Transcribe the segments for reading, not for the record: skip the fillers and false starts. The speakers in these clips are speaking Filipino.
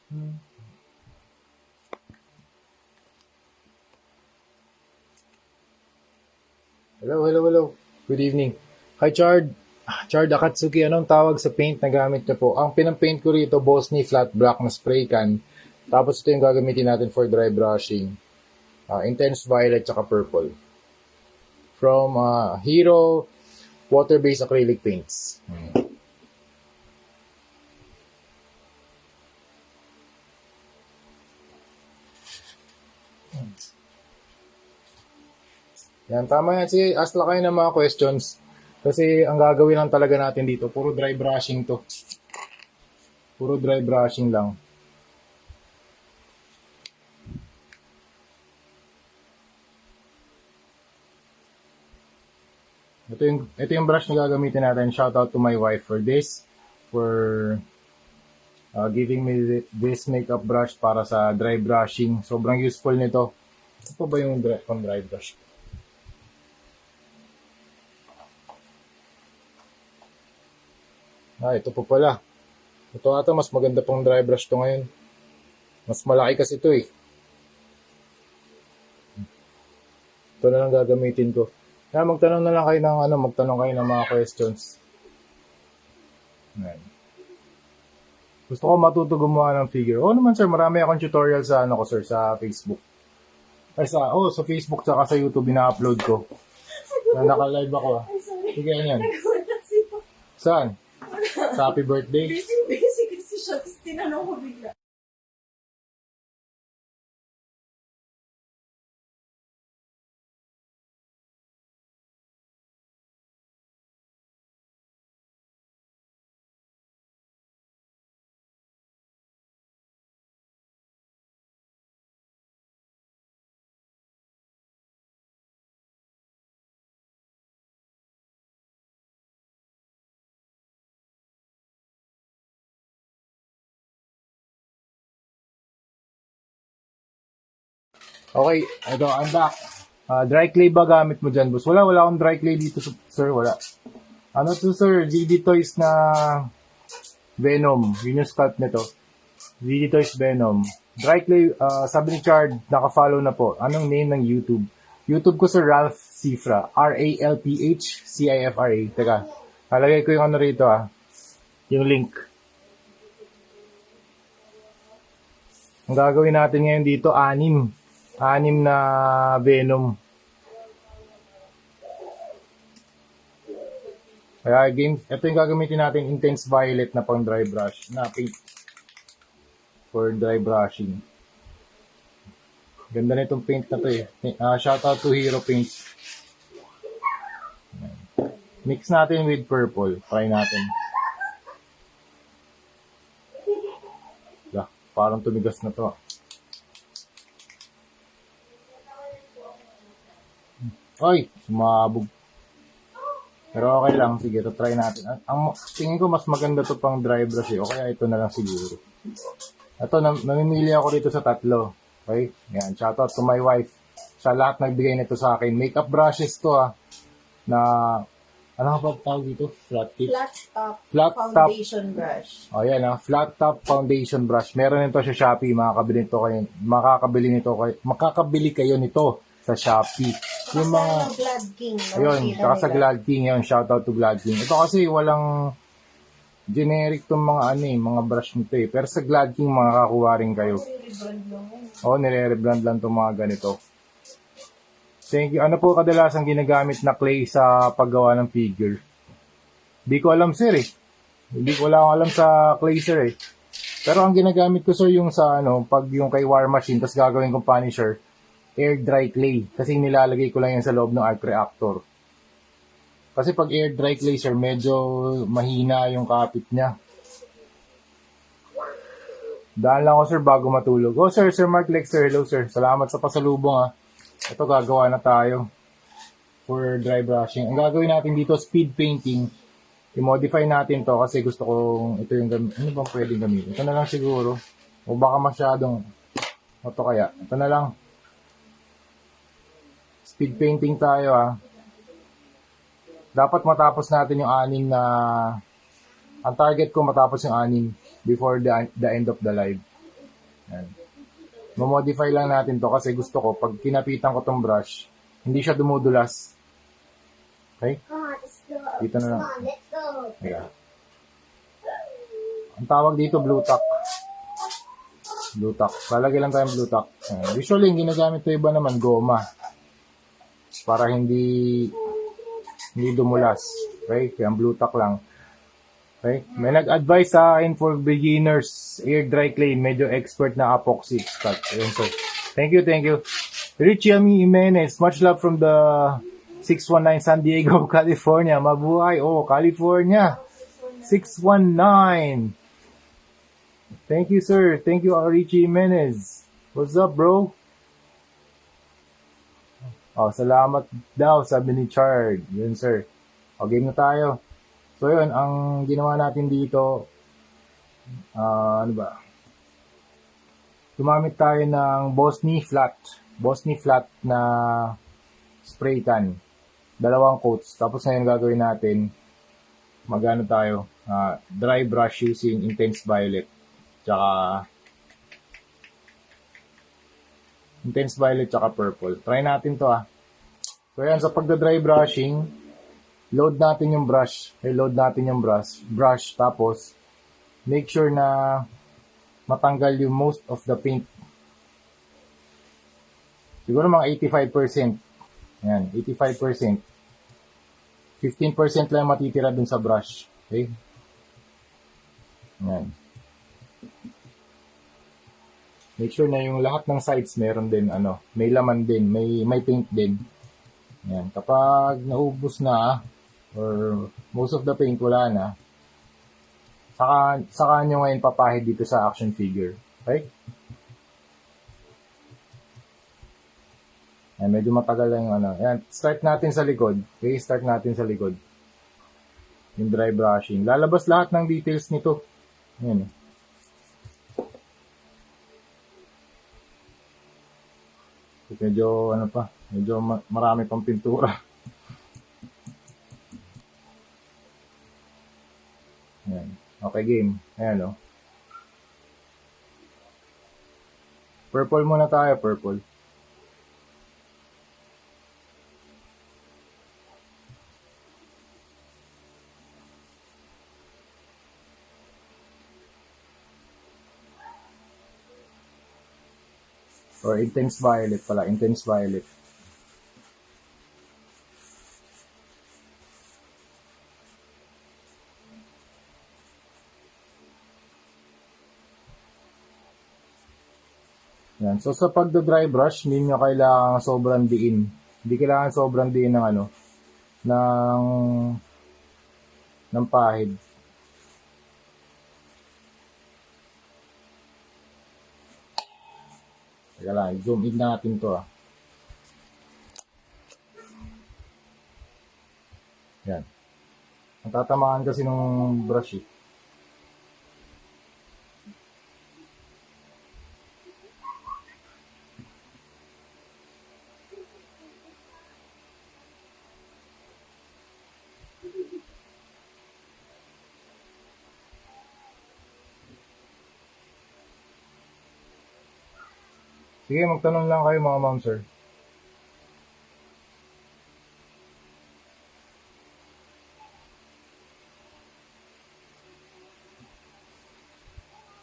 Hello, hello, hello. Good evening. Hi, Chard. Chard Akatsuki, anong tawag sa paint na gamit niyo po? Ang pinampaint ko rito, Bosny Flat Black na spray can. Tapos ito yung gagamitin natin for dry brushing. Intense Violet tsaka Purple. From Hero Water-Based Acrylic Paints. Yan, tama yan. Sige, ask lang kayo ng mga questions. Kasi ang gagawin lang talaga natin dito, puro dry brushing to. Puro dry brushing lang. Ito yung brush na gagamitin natin. Shout out to my wife for this. For giving me this makeup brush para sa dry brushing. Sobrang useful nito. Ito pa ba yung dry brush? Ito pa pala. Ito ata mas maganda pang dry brush to ngayon. Mas malaki kasi ito eh. Ito na lang gagamitin ko. Kaya magtanong na lang kayo ng magtanong kayo ng mga questions. Ayan. Gusto ko matuto gumawa ng figure. Naman sir, marami akong tutorial sa sir, sa Facebook. Sa Facebook tsaka sa YouTube ina-upload ko. Naka-live ako Sige, yan. Saan? Sa happy birthday? Busy kasi siya, tapos tinanong ko bigla. Okay, ito, I'm back. Dry clay ba gamit mo dyan, boss? Wala akong dry clay dito, sir, wala. Ano to, sir? GD Toys na Venom. Yun yung sculpt nito. GD Toys Venom. Dry clay, sabi ni Chard, naka-follow na po. Anong name ng YouTube? YouTube ko, sir, Ralph Cifra. R-A-L-P-H-C-I-F-R-A. Teka, lalagay ko yung rito, yung link. Ang gagawin natin ngayon dito, anim na Venom. Kaya ito yung gagamitin natin, Intense Violet na pang dry brush, na paint for dry brushing. Ganda na itong paint na to eh. Shout out to Hero Paints. Mix natin with purple. Try natin. Parang tumigas na to. Ay, sumabog. Pero okay lang, sige, to try natin. Ang tingin ko mas maganda to pang dry brush o kaya ito na lang siguro. Ito, namimili ako dito sa tatlo. Okay? Yan, shout out to my wife. Siya lahat nagbigay nito sa akin. Makeup brushes to na, ano ba tawag dito? Flat top Foundation brush. Yan flat top foundation brush. Meron nito sa Shopee, makakabili kayo nito sa Shopee. Yung mga Glad King. Ayun, saka sa Glad King yun, shout out to Glad King. Ito kasi walang generic tong mga mga brush nito eh. Pero sa Glad King makakakuha rin kayo. Nire-rebrand lang tong mga ganito. Thank you. Ano po kadalasang ginagamit na clay sa paggawa ng figure? Hindi ko alam, sir eh. Wala akong alam sa clay, sir eh. Pero ang ginagamit ko, sir, yung sa pag yung kay War Machine, tapos gagawin kong punisher, air dry clay. Kasi nilalagay ko lang yan sa loob ng arc reactor. Kasi pag air dry clay, sir, medyo mahina yung kapit niya. Daan lang ako, sir, bago matulog. Sir Mark Lexter, hello, sir. Salamat sa pasalubong, Ito, gagawa na tayo for dry brushing. Ang gagawin natin dito, speed painting. I-modify natin to kasi gusto kong ito yung ano bang pwedeng gamitin? Ito na lang siguro. O baka masyadong ito kaya. Ito na lang. Speed painting tayo Dapat matapos natin yung ang target ko matapos yung 6 before the end of the live. Yan. Mamodify lang natin to kasi gusto ko, pag kinapitan ko tong brush, hindi siya dumudulas. Okay? Dito na lang. Ayan. Ang tawag dito, blue tack. Blue tack. Lalagay lang tayong blue tack. Ayan. Usually, yung ginagamit ko iba naman, goma. Para hindi dumulas. Okay? Kaya ang blue tack lang. Okay? May nag-advise sa akin for beginners, air dry clay, medyo expert na epoxy. Start. Ayun, so. Thank you, thank you. Richie Ami Jimenez, much love from the 619 San Diego, California. Mabuhay. Oh, California. 619. Thank you, sir. Thank you, Richie Jimenez. What's up, bro? Oh, salamat daw, sabi ni Chard. Yun, sir. O, game na tayo. So, yun, ang ginawa natin dito, ano ba? Gumamit tayo ng Bosney Flat. Bosney Flat na spray can. 2 coats. Tapos ngayon gagawin natin, magano tayo, dry brush using Intense Violet. Tsaka purple. Try natin to So yan, sa pagda-dry brushing, load natin yung brush. Brush, tapos make sure na matanggal yung most of the paint. Siguro mga 85%. Yan, 85%. 15% lang matitira dun sa brush. Okay? Yan. Make sure na yung lahat ng sides meron din, may laman din, may paint din. Yan. Kapag naubos na, or most of the paint wala na, saka nyo ngayon papahid dito sa action figure. Okay? Yan, medyo matagal lang yung Yan, start natin sa likod. Okay, start natin sa likod. Yung dry brushing. Lalabas lahat ng details nito. Yan. Medyo, medyo marami pang pintura. Yan. Okay, game. Ayan, Purple muna tayo, purple. Or Intense Violet pala, Intense Violet. Yan. So, sa pagdo-dry brush, hindi nyo kailangan sobrang diin. Hindi kailangan sobrang diin ng pahid. Teka lang, zoom in natin to Yan. Natatamaan kasi nung brush Sige, magtanong lang kayo mga ma'am, sir.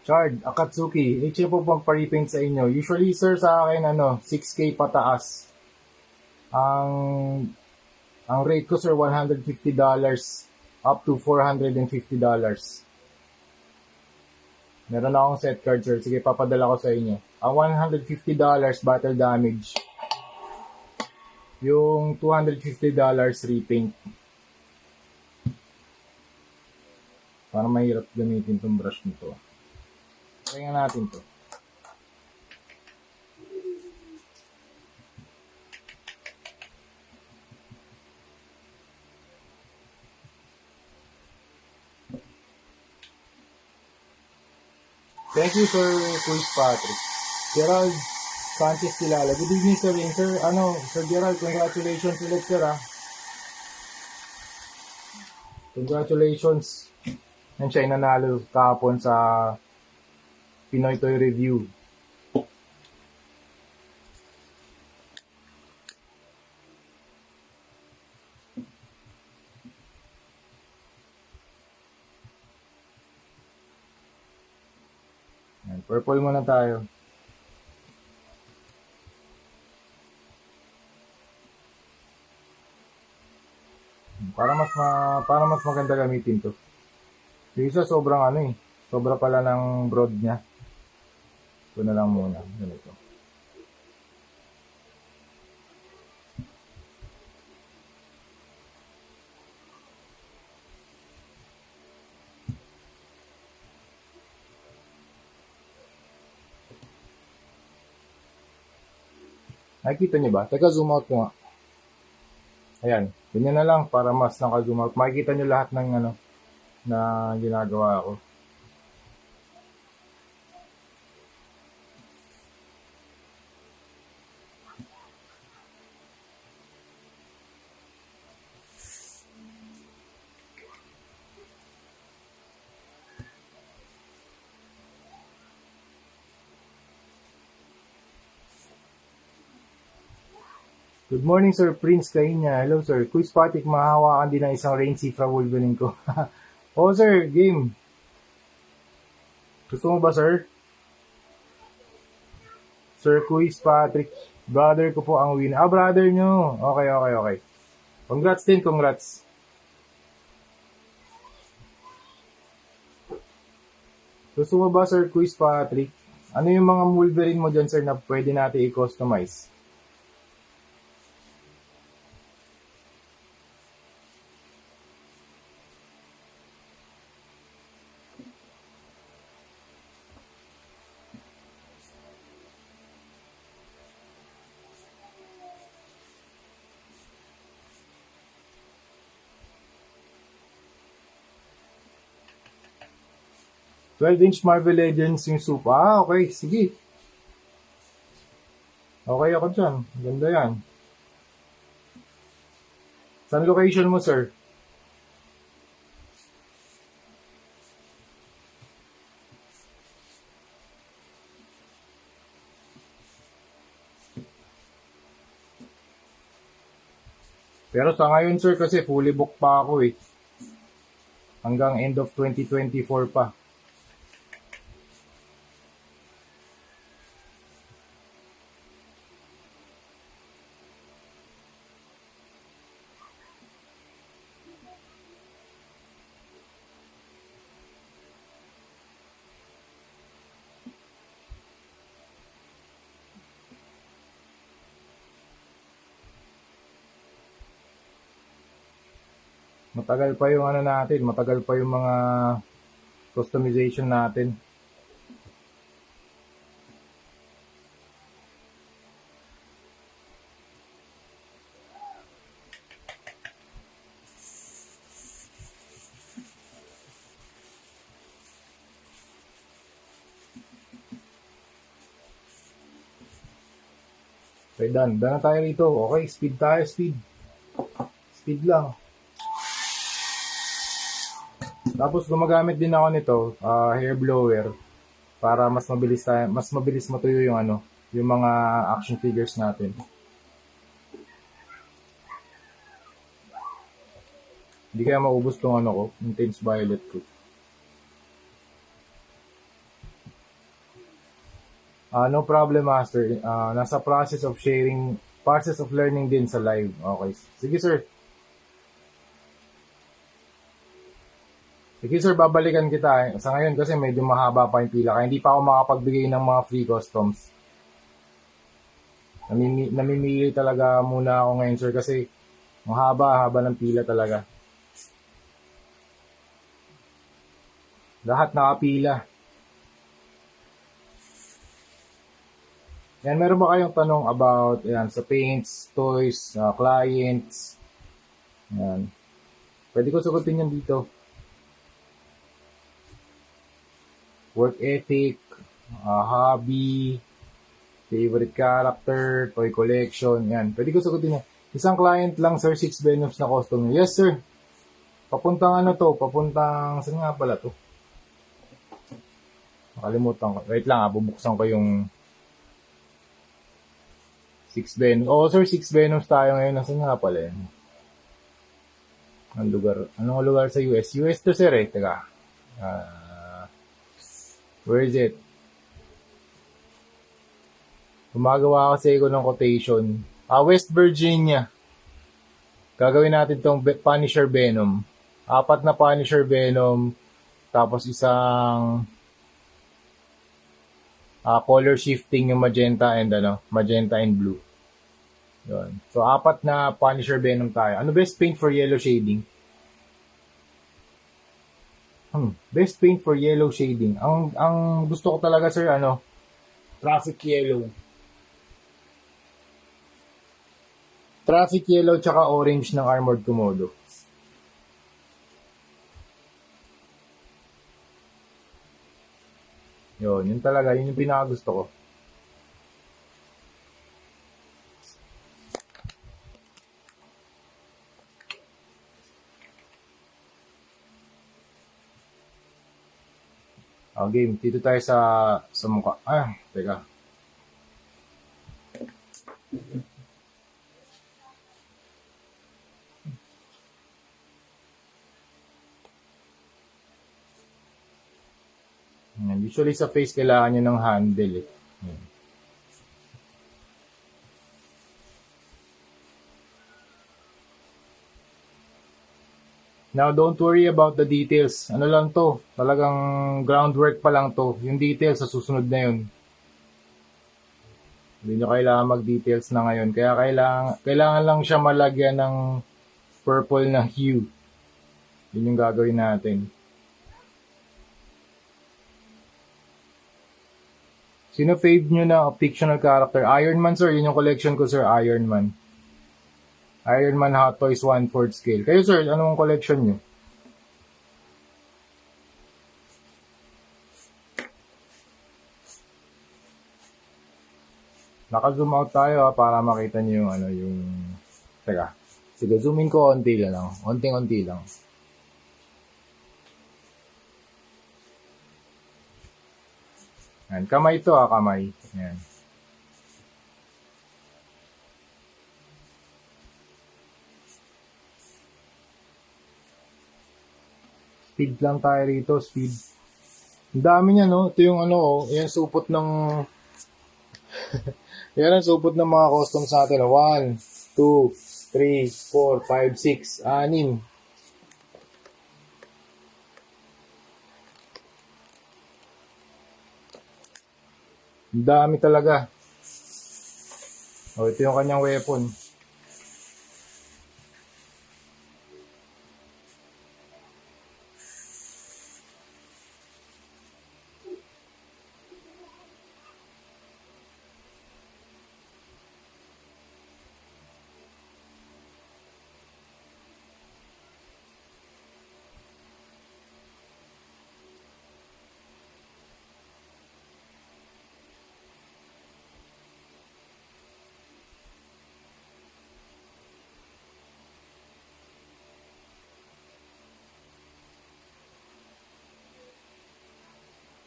Chard, Akatsuki, po bang pa-repaint sa inyo? Usually, sir, sa akin, 6K pataas. Ang rate ko, sir, $150 up to $450. Meron akong set card, sir. Sige, papadala ko sa inyo. Ang $150 battle damage. Yung $250 repaint. Para mahirap gamitin tong brush nito. Kaya natin to. Thank you, Sir Chris Patrick. Gerald Sanchez Kilala. Good evening, sir. Sir Gerald, congratulations ulit, sir, Congratulations. Yan siya nanalo kahapon sa Pinoy Toy Review. Yan, purple muna tayo. Para mas maganda gamitin to. Yung isa sobrang ano eh. Sobra pala ng broad niya. Ito na lang muna. Ganito. Nakikita niyo ba? Teka, zoom out ko nga. Ayan. Ganyan na lang para mas naka-zoom out. Makikita niyo lahat ng ano na ginagawa ko. Good morning, Sir Prince Kainya. Hello, sir. Quiz Patik, mahahawakan din ng isang Rain Cifra Wolverine ko. Oo, sir. Game. Gusto mo ba, sir? Sir Quiz Patrick. Brother ko po ang win. Ah, brother nyo. Okay. Congrats din, congrats. Gusto mo ba, Sir Quiz Patrick? Ano yung mga Wolverine mo dyan, sir, na pwede natin i-customize? Inch Marvel Legends yung soup. Ah, okay. Sige. Okay ako dyan. Ganda yan. Saan location mo, sir? Pero sa ngayon, sir, kasi fully booked pa ako eh. Hanggang end of 2024 pa. Matagal pa yung ano natin, matagal pa yung mga customization natin. Okay, done. Done na tayo rito. Okay, speed tayo, speed. Speed lang. Tapos gumagamit din ako nito, hair blower para mas mabilis matuyo yung ano, yung mga action figures natin. Hindi kaya maubos tong ano ko, intense violet ko. No problem, master. Nasa process of learning din sa live. Okay. Sige, sir. Sige, sir, babalikan kita. Sa ngayon kasi medyo mahaba pa yung pila. Kaya hindi pa ako makapagbigay ng mga free customs. Namimili talaga muna ako ngayon, sir, kasi mahaba ng pila talaga. Lahat nakapila. Yan, meron ba kayong tanong about sa paints, toys, clients? Yan. Pwede ko sagutin yan dito. Work ethic, hobby, favorite character, toy collection, yan. Pwede ko sagutin yan. Isang client lang, sir, 6 Venoms na customer. Yes, sir. Papuntang saan nga pala to? Nakalimutan ko. Wait lang, bubuksan ko yung 6 Venoms. Oh, sir, 6 Venoms tayo ngayon. Nasaan nga pala yan? Anong lugar sa US? US to, sir, eh. Teka. Where is it? Gumagawa kasi ako ng quotation. West Virginia. Gagawin natin tong Punisher Venom. 4 na Punisher Venom. Tapos isang color shifting yung magenta and blue. Yun. So, 4 na Punisher Venom tayo. Ano best paint for yellow shading? Best paint for yellow shading. Ang gusto ko talaga, sir, Traffic Yellow. Traffic Yellow tsaka orange ng Armored Komodo. Yun talaga. Yun yung pinakagusto ko. Game. Dito tayo sa mukha. Teka. Usually sa face, kailangan nyo ng handle eh. Now, don't worry about the details. Ano lang to? Talagang groundwork pa lang to. Yung details sa susunod na yun. Hindi nyo kailangan mag-details na ngayon. Kaya kailangan lang siya malagyan ng purple na hue. Yun yung gagawin natin. Sino fave nyo na fictional character? Iron Man, sir. Yun yung collection ko, sir. Iron Man. Iron Man Hot Toys 1/4 scale. Kayo, sir, anong collection nyo? Naka-zoom out tayo para makita nyo yung Teka. Sige, zoom in ko onti lang. Onting-onti lang. Yan. Kamay to kamay. Yan. Speed lang tayo rito, speed. Ang dami niya, no? Ito yung yan supot ng yan ang supot ng mga customs natin. 1, 2, 3, 4, 5, 6, 6. Ang dami talaga. Ito yung kanyang weapon.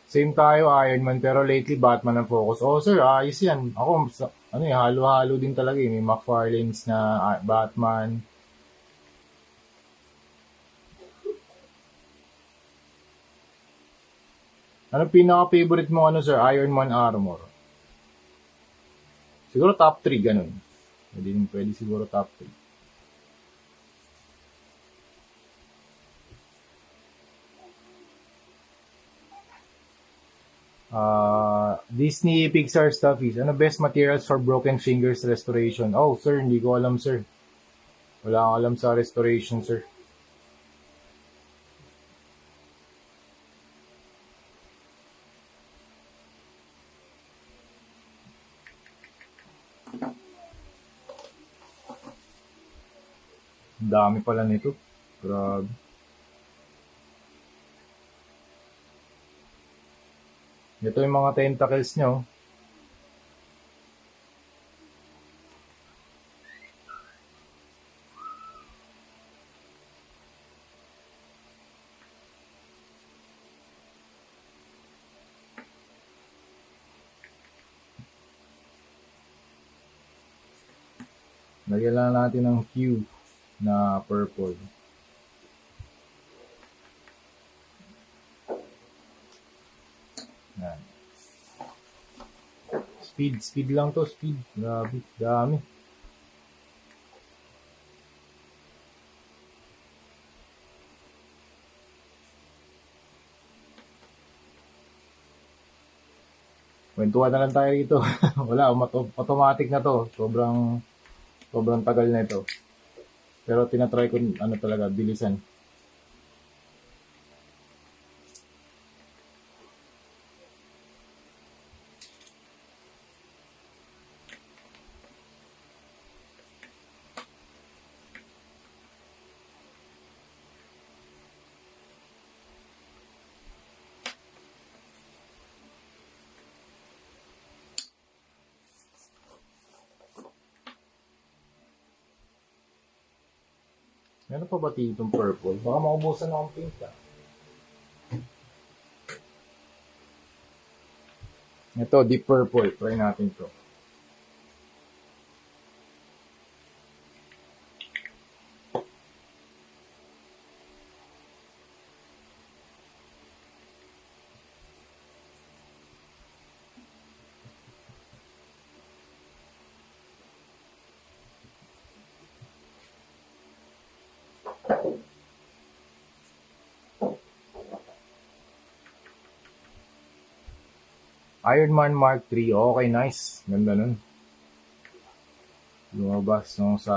Same tayo, Iron Man, pero lately Batman ang focus. Sir, ayos yan. Ako, halo-halo din talaga eh. May McFarlane's na Batman. Anong pinaka-favorite mo, sir? Iron Man armor? Siguro top 3, ganun. Pwede siguro top 3. Disney Pixar stuffies. Ano best materials for broken fingers restoration? Sir, hindi ko alam, sir. Wala akong alam sa restoration, sir. Ang dami pala nito. Grabe. Ito yung mga tentacles nyo. Lagyan lang natin ng hue na purple. Yan. Speed lang to, speed. Grabe, dami. Kwentuhan na lang tayo dito. Wala, automatic na to. Sobrang tagal na ito. Pero tinatry ko, ano talaga, bilisan. Meron pa ba ditong purple? Baka maubusan akong pink ah. Ito, deep purple. Try natin to. Iron Man Mark III. Okay, nice. Ganda nun. Lumabas nung sa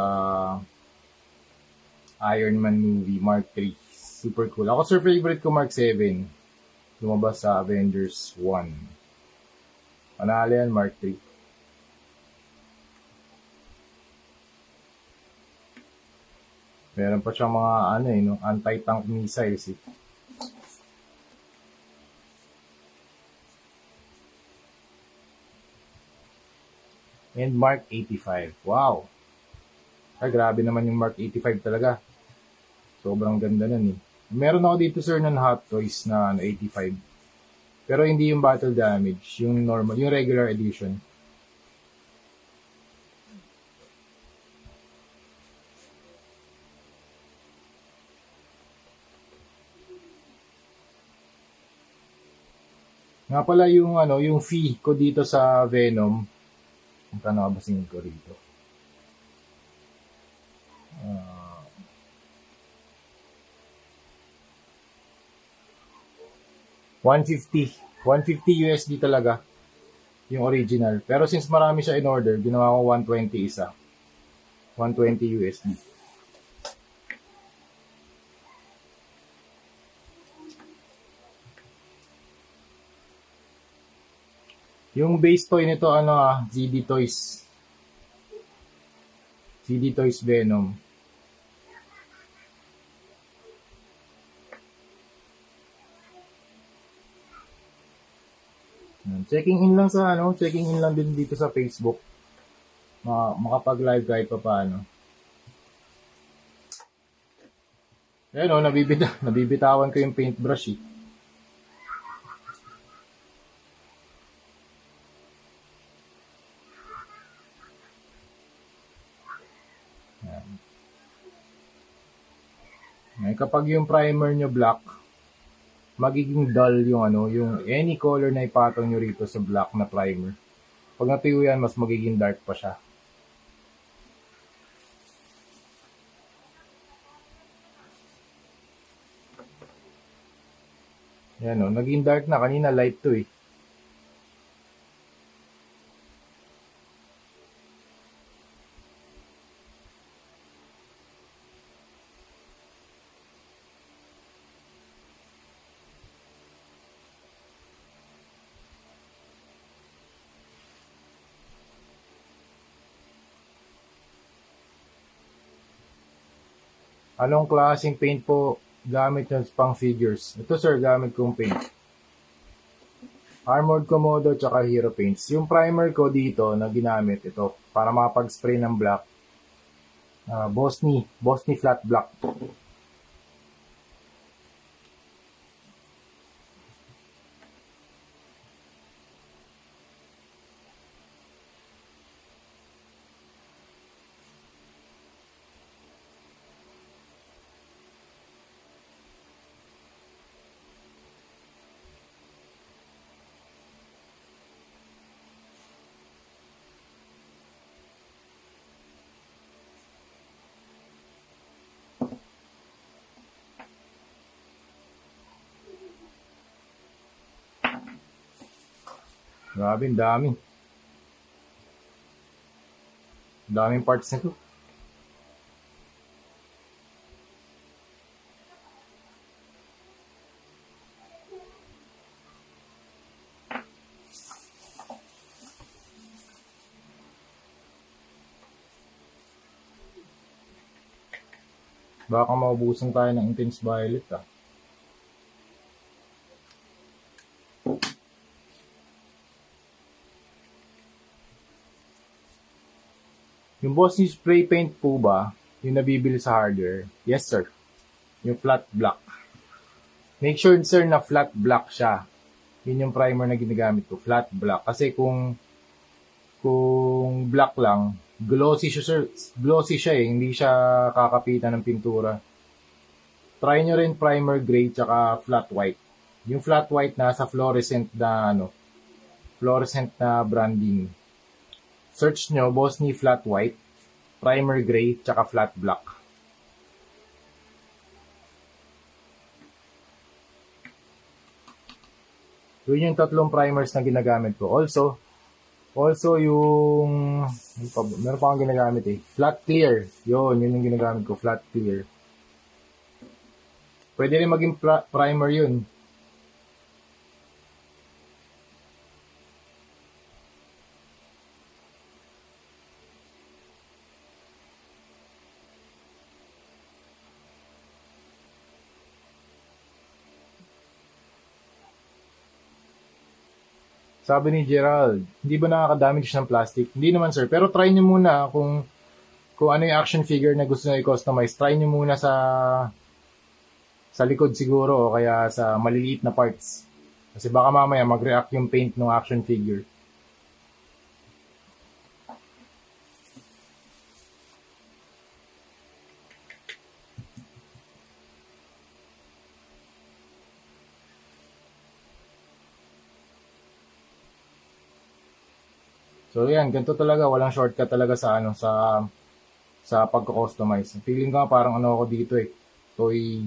Iron Man movie, Mark III. Super cool. Ako, sir, favorite ko Mark 7. Lumabas sa Avengers 1. Panalo yan, Mark III. Meron pa siyang mga anti-tank missiles eh. And Mark 85. Wow! Ay, grabe naman yung Mark 85 talaga. Sobrang ganda nun eh. Meron ako dito, sir, ng Hot Toys na 85. Pero hindi yung battle damage. Yung normal, yung regular edition. Nga pala yung fee ko dito sa Venom. Ang tanong ko rito. 150. 150 USD talaga. Yung original. Pero since marami siya in order, ginawa ko 120 isa. 120 USD. Yung base toy nito, ZD Toys. ZD Toys Venom. Checking in lang din dito sa Facebook. Makapag-live kahit pa paano. Ayan nabibitawan ko yung paintbrush eh. Kapag yung primer nyo black, magiging dull yung any color na ipatong nyo rito sa black na primer. Pag natuyo yan, mas magiging dark pa siya. Yan naging dark na. Kanina light to eh. Anong klaseng paint po gamit nyo pang figures? Ito, sir, gamit kong paint. Armored Komodo tsaka Hero Paints. Yung primer ko dito na ginamit ito para makapag-spray ng black. Bosny Flat Black. Grabe, ang dami. Daming parts nito. Baka maubusan tayo ng intense violet ah. Yung Boss News spray paint po ba, yung nabibili sa hardware? Yes sir. Yung flat black. Make sure sir na flat black siya. Yun yung primer na ginagamit ko, flat black. Kasi kung black lang, glossy siya sir. Glossy siya eh, hindi siya kakapitan ng pintura. Try nyo rin primer gray tsaka flat white. Yung flat white nasa fluorescent na branding. Search nyo, Boss Ni flat white, primer gray, tsaka flat black. Yun yung tatlong primers na ginagamit ko. Also yung, meron pa akong ginagamit eh, flat clear. Yun yung ginagamit ko, flat clear. Pwede rin maging primer yun. Sabi ni Gerald, hindi ba nakaka-damage ng plastic? Hindi naman sir, pero try nyo muna kung ano yung action figure na gusto nyo i-customize. Try nyo muna sa likod siguro o kaya sa maliliit na parts. Kasi baka mamaya mag-react yung paint ng action figure. So yan, ganito talaga, walang shortcut talaga sa pagko-customize. Feeling ko parang ano ako dito eh, toy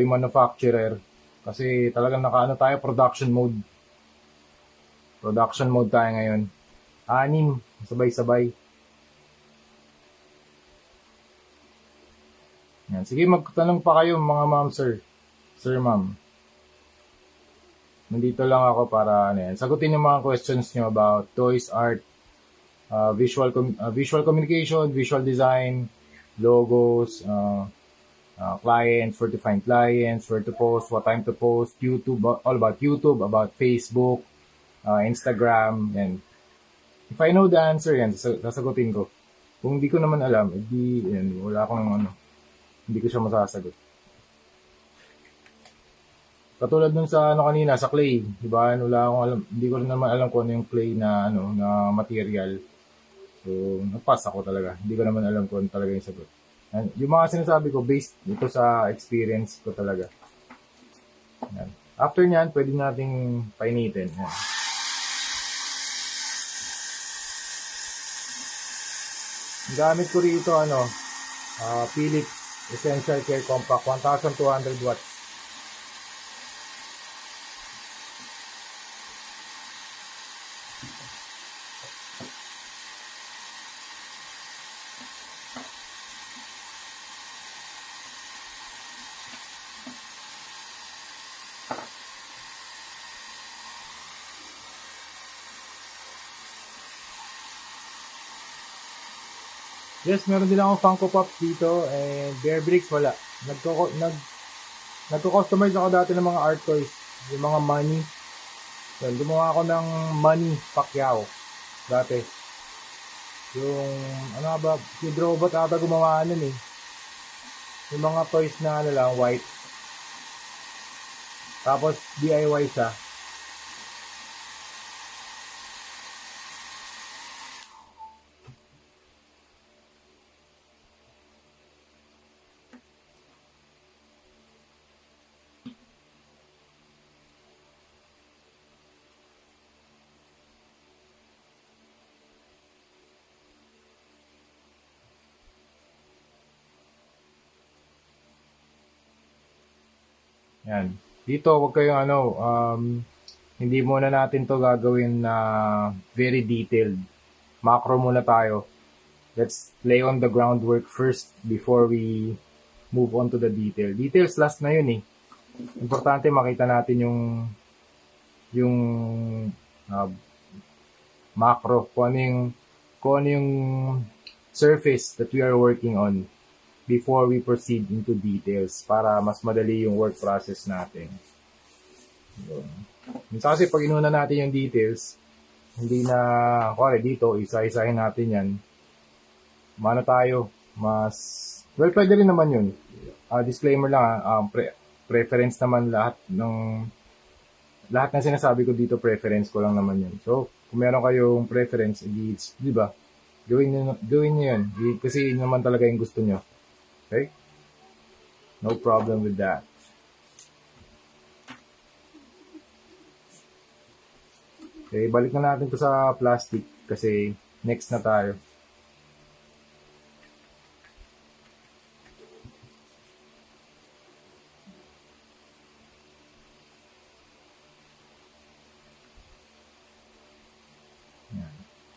manufacturer. Kasi talagang nakaano tayo, production mode. Production mode tayo ngayon. 6, sabay-sabay. Yan. Sige, magtanong pa kayo mga ma'am, sir. Sir, ma'am. Nandito lang ako para sagutin yung mga questions nyo about toys, art, visual communication, visual design, logos, clients, where to find clients, where to post, what time to post, YouTube, all about YouTube, about Facebook, Instagram, and if I know the answer, yan, sasagutin ko. Kung hindi ko naman alam, wala akong hindi ko siya masasagot. Katulad nung sa kanina, sa clay, di ba? Wala akong alam, hindi ko rin naman alam kung ano yung clay na na material. So, nagpass ako talaga. Hindi ko naman alam kung ano talaga yung sagot. And yung mga sinasabi ko, based ito sa experience ko talaga. Yan. After nyan, pwede nating painitin. Yan. Ang gamit ko rito, Philips Essential Care Compact, 1,200 watts. Yes, meron din akong Funko Pop dito and Bear Bricks wala. Nagko-customize ako dati ng mga art toys, yung mga money. So, gumawa ako ng money Pacquiao dati. Yung si Drobot ata gumawa nun eh. Yung mga toys na lang, white. Tapos DIY siya. Yan. Dito, wag kayong hindi muna natin to gagawin na very detailed. Macro muna tayo. Let's lay on the groundwork first before we move on to the detail. Details last na yun eh. Importante makita natin yung macro, kung ano yung surface that we are working on before we proceed into details para mas madali yung work process natin. Minsan kasi pag inuna natin yung details, hindi na, kuwari dito, isa-isahin natin yan. Mano tayo, well, pwede rin naman yun. Disclaimer lang, preference naman lahat ng sinasabi ko dito, preference ko lang naman yun. So, kung meron kayong preference, di ba? Gawin nyo yun. Kasi yun naman talaga yung gusto nyo. Okay? No problem with that. Okay, balik na natin to sa plastic kasi next na tayo.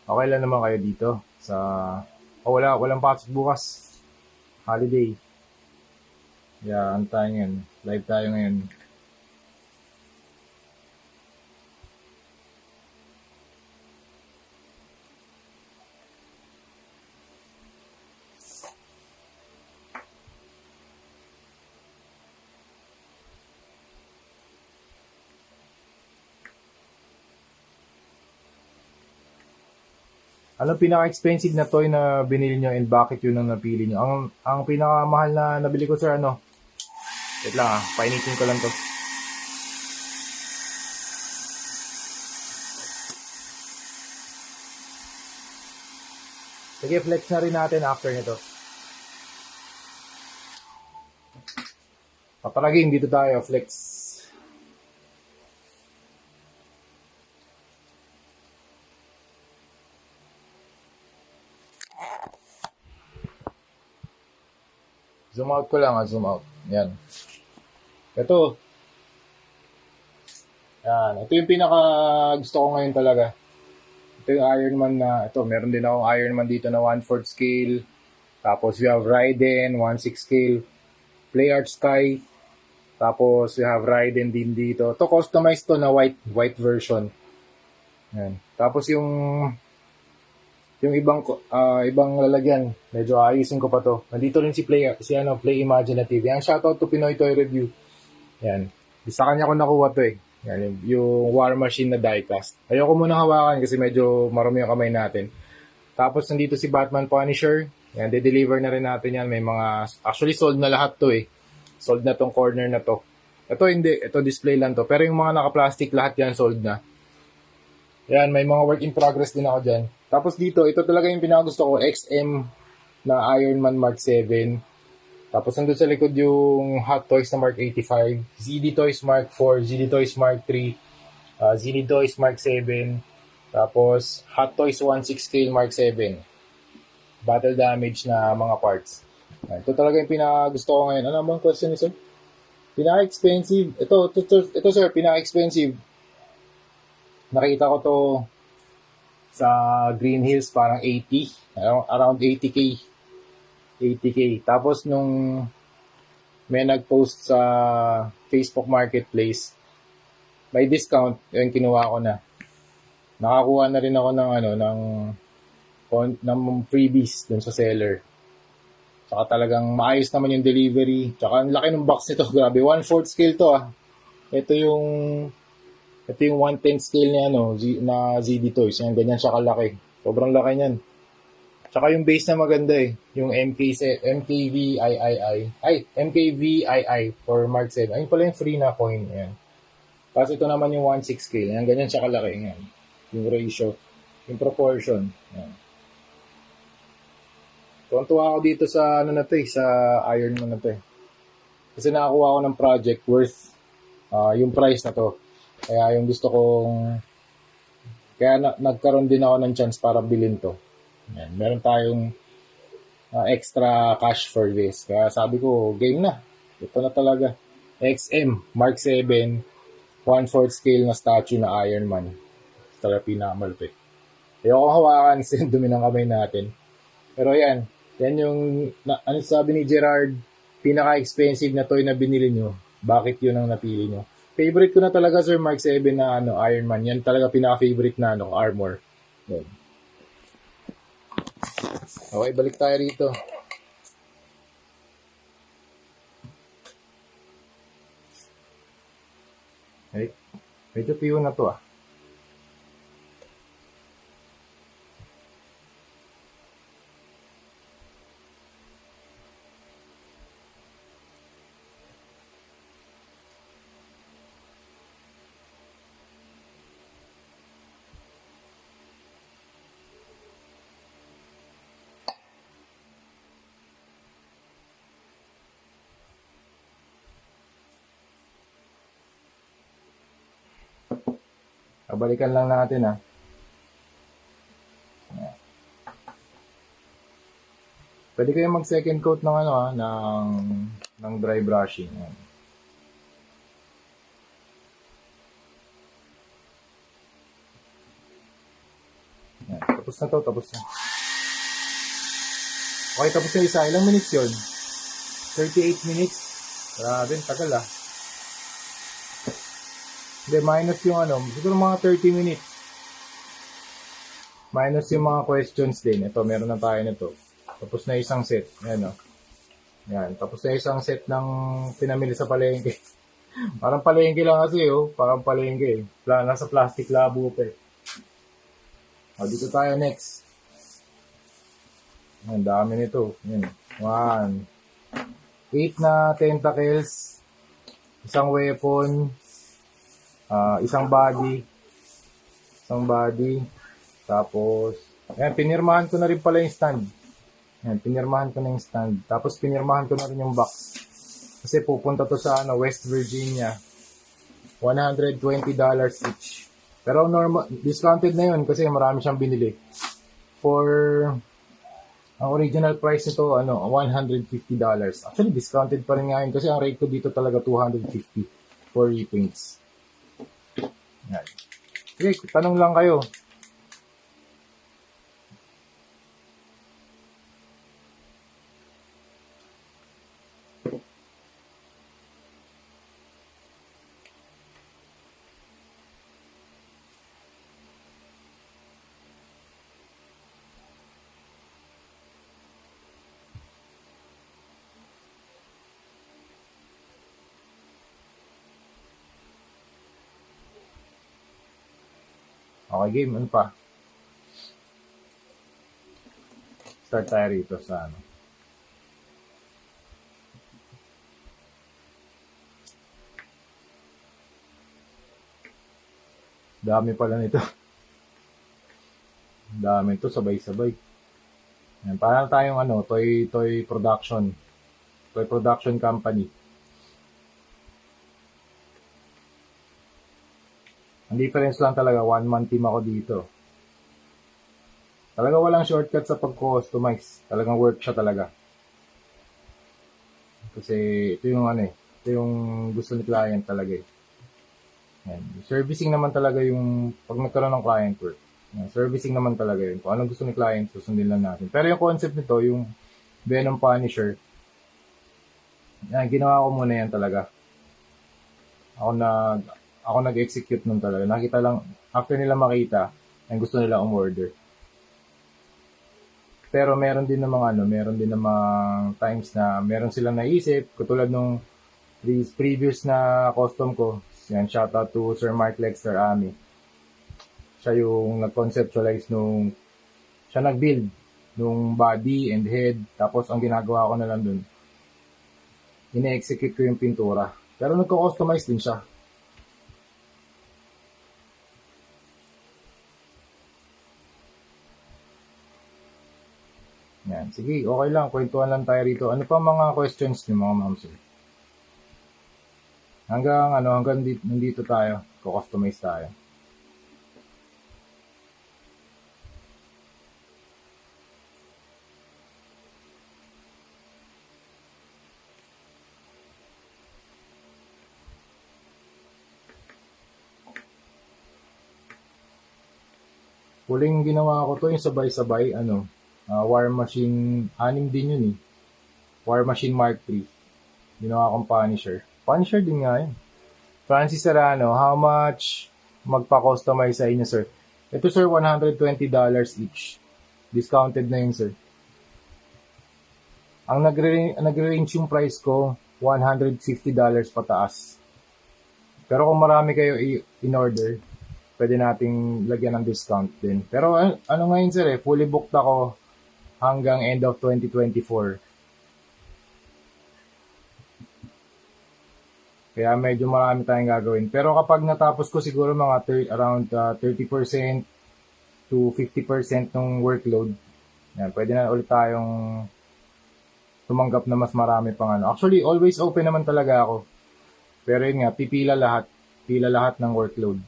Okay lang naman kayo dito sa walang pasok bukas. Holiday. Yeah, antayin yan. Live tayo ngayon. Ano pinaka-expensive na toy na binili nyo and bakit yun ang napili nyo? Ang pinakamahal na nabili ko, sir, ano? Wait lang painitin ko lang to. Sige, flex na rin natin after nito. Papalagin, dito tayo, flex. Zoom out ko lang, zoom out. Yan. Ito. Yan. Ito yung pinaka gusto ko ngayon talaga. Ito yung Ironman na, ito, meron din akong Ironman dito na 1/4 scale. Tapos we have Raiden, 1/6 scale. PlayArt Sky. Tapos we have Raiden din dito. Ito, customized to na white version. Yan. Tapos yung ibang lalagyan, medyo ayusin ko pa to. Nandito rin si Play Imaginative. Yan, shoutout to Pinoy Toy Review. Yan. Sa kanya ko nakuha to eh. Yan, yung War Machine na diecast. Ayoko muna hawakan kasi medyo marami yung kamay natin. Tapos nandito si Batman Punisher. Yan, de-deliver na rin natin yan. May mga, actually sold na lahat to eh. Sold na tong corner na to. Ito hindi, ito display lang to. Pero yung mga naka-plastic lahat yan sold na. Yan, may mga work in progress din ako dyan. Tapos dito, ito talaga yung pinakagusto ko, XM na Ironman Mark 7. Tapos nandun sa likod yung Hot Toys na Mark 85, ZD Toys Mark 4, ZD Toys Mark 3, ZD Toys Mark 7, tapos Hot Toys 1/6 scale Mark 7. Battle damage na mga parts. Ito talaga yung pinakagusto ko ngayon. Ano bang question ni sir? Pinaka-expensive. Ito sir, pinaka-expensive. Nakita ko to sa Green Hills, parang 80, around 80k. 80k. Tapos nung may nag-post sa Facebook Marketplace, may discount, yung kinuha ko na. Nakakuha na rin ako ng freebies dun sa seller. Tsaka talagang maayos naman yung delivery. Tsaka ang laki ng box nito, grabe. 1/4 scale to ah. Ito yung 1/10 scale niya na ZD Toys. Yan, ganyan siya kalaki. Sobrang laki niyan. Tsaka yung base na maganda eh. Yung MKVII for Mark 7. Ayun pala yung free na coin. Yan. Tapos ito naman yung 1/6 scale. Yan, ganyan siya kalaki. Yan. Yung ratio. Yung proportion. Yan. Tuwa ako dito sa sa Ironman na to eh. Kasi nakakuha ako ng project worth yung price na to. Kaya yung gusto kong nagkaroon din ako ng chance para bilhin to. Yan. Meron tayong extra cash for this. Kaya sabi ko, game na. Ito na talaga. XM, Mark 7, 1/4 scale na statue na Iron Man. Talaga pinakamalupit. Ayoko hawakan kasi dumi ng kamay natin. Pero yan yung, ano sabi ni Gerard, pinaka-expensive na toy na binili nyo. Bakit yun ang napili nyo? Favorite ko na talaga, Sir Mark 7 na Iron Man. Yan talaga pinaka-favorite na armor. Yan. Okay, balik tayo rito. Okay. Medyo piyo na to Balikan lang natin Pwede kayo mag second coat ng ng dry brushing. Yan. Tapos na to, tapos na. Okay, tapos na isa. Ilang minutes yun? 38 minutes. Grabe, tagal Hindi, minus yung siguro mga 30 minutes. Minus yung mga questions din. Ito, meron na tayo nito. Tapos na isang set. Ayan Yan. Tapos na isang set ng pinamili sa palengke. Parang palengke lang kasi Parang palengke Nasa plastic labo pa dito tayo next. Ang dami nito. Yan. 1. 8 na tentacles. Isang weapon. Isang body. Tapos, ayan, pinirmahan ko na rin pala yung stand. Ayan, pinirmahan ko na yung stand. Tapos, pinirmahan ko na rin yung box. Kasi pupunta to sa West Virginia. $120 each. Pero normal, discounted na yun kasi marami siyang binili. Ang original price nito, $150. Actually, discounted pa rin nga yun kasi ang rate ko dito talaga $250 for repaints. Yan. Okay, tanong lang kayo. Okay, game. Ano pa? Start tayo rito sa Dami pala nito. Dami ito, sabay-sabay. Yan, parang tayong toy production. Toy production company. Ang difference lang talaga, 1-man team ako dito. Talaga walang shortcut sa pag-customize. Talagang work siya talaga. Kasi ito yung ito yung gusto ni client talaga Yan. Servicing naman talaga yung pag nagkaroon ng client work. Yan. Servicing naman talaga yun. Kung anong gusto ni client, susundin lang natin. Pero yung concept nito, yung Venom Punisher, yan, ginawa ko muna yan talaga. Ako nag-execute nun talaga. Nakita lang, after nila makita, ang gusto nila umorder. Pero meron din namang times na meron silang naisip, katulad nung previous na custom ko. Yan, shout out to Sir Mark Lexter Ami. Siya yung nag-conceptualize siya nag-build nung body and head. Tapos ang ginagawa ko na lang dun, ine-execute ko yung pintura. Pero nagko-customize din siya. Yan. Sige, okay lang. Kwentuhan lang tayo rito. Ano pa mga questions niyo mga ma'am sir? Hanggang nandito tayo. Ko-customize tayo. Huling ginawa ko to yung sabay-sabay, War Machine, 6 din yun eh. War Machine Mark III. Ginawa kong Punisher. Punisher din nga yun. Francis Serrano, how much magpa-customize sa inyo, sir? Ito, sir, $120 each. Discounted na yun, sir. Ang nagre-range yung price ko, $150 pataas. Pero kung marami kayo in order, pwede nating lagyan ng discount din. Pero ano ngayon, sir, fully booked ako hanggang end of 2024. Kaya medyo marami tayong gagawin. Pero kapag natapos ko siguro mga around 30% to 50% ng workload, yan, pwede na ulit tayong tumanggap na mas marami pang ano. Actually, always open naman talaga ako. Pero yun nga, pila lahat ng workload.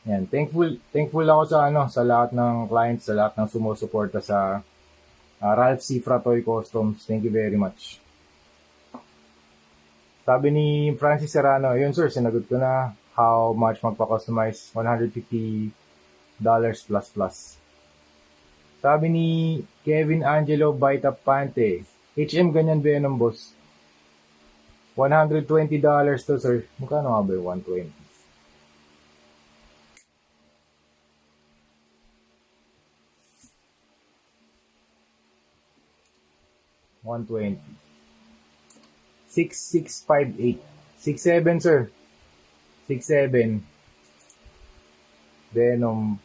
Yan, thankful ako sa lahat ng clients, sa lahat ng sumusuporta sa Ralph Cifra Toy Customs. Thank you very much. Sabi ni Francis Serrano, yun sir, sinagot ko na how much magpa-customize, $150 plus. Sabi ni Kevin Angelo Baita Pante, HM ganyan ba yan, boss? $120 to, sir. Magkano nga ba yung 120? $120. 6658. 67, sir. 67. Venom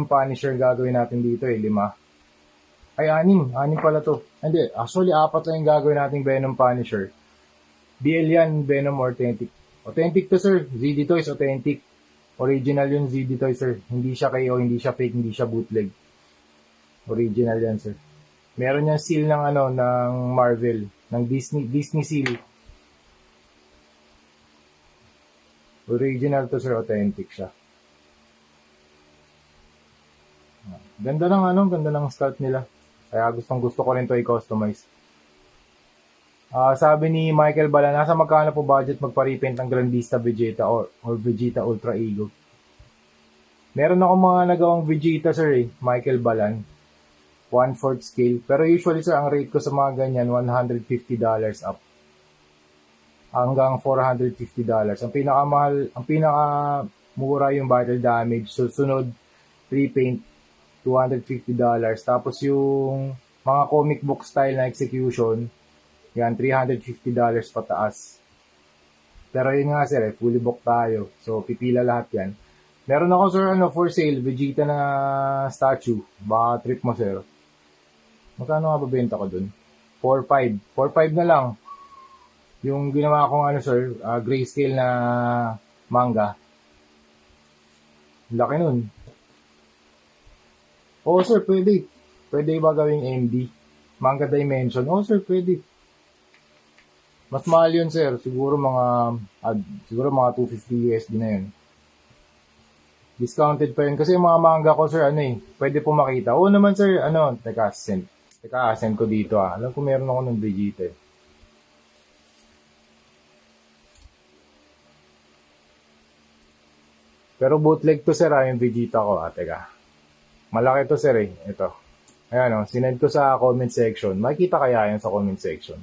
Punisher gagawin natin dito 5. Ay, 6 pala to. Hindi, actually 4 lang yung gagawin nating Venom Punisher. BL yan, Venom Authentic. Authentic to, sir. ZD Toys, authentic. Original yung ZD Toys, sir. Hindi siya KO, hindi siya fake, hindi siya bootleg. Original yan, sir. Meron niyang seal ng ng Marvel, ng Disney seal. Original to, sir, authentic siya. Ganda ng sculpt nila. Kaya gusto ko rin to i-customize. Sabi ni Michael Bala, nasa magkano po budget magpa-repaint ng Grandista Vegeta or Vegeta Ultra Ego? Meron ako mga nagawang Vegeta, sir, Michael Balan. 1/4 scale. Pero usually, sir, ang rate ko sa mga ganyan, $150 up. Hanggang $450. Ang pinakamura yung battle damage. Susunod, repaint, $250. Tapos yung mga comic book style na execution, yan, $350 pataas. Pero yun nga, sir, fully booked tayo. So, pipila lahat yan. Meron ako, sir, for sale, Vegeta na statue. Baka trip mo, sir. Magkano nga babenta ko dun? 4.5. 4.5 na lang. Yung ginawa kong sir, grayscale na manga. Laki nun. Oo, sir, pwede. Pwede ba gawing MD? Manga Dimension. Oo, sir, pwede. Mas mahal yun, sir. Siguro mga $250 USD na yun. Discounted pa yun. Kasi yung mga manga ko, sir, pwede po makita. Oo naman, sir, send ko dito, Alam ko meron ako ng Vegeta. Pero bootleg to, sir, yung Vegeta ko, Teka. Malaki to, sir, Ito. Ayan, sinend ko sa comment section. Makikita kaya yan sa comment section.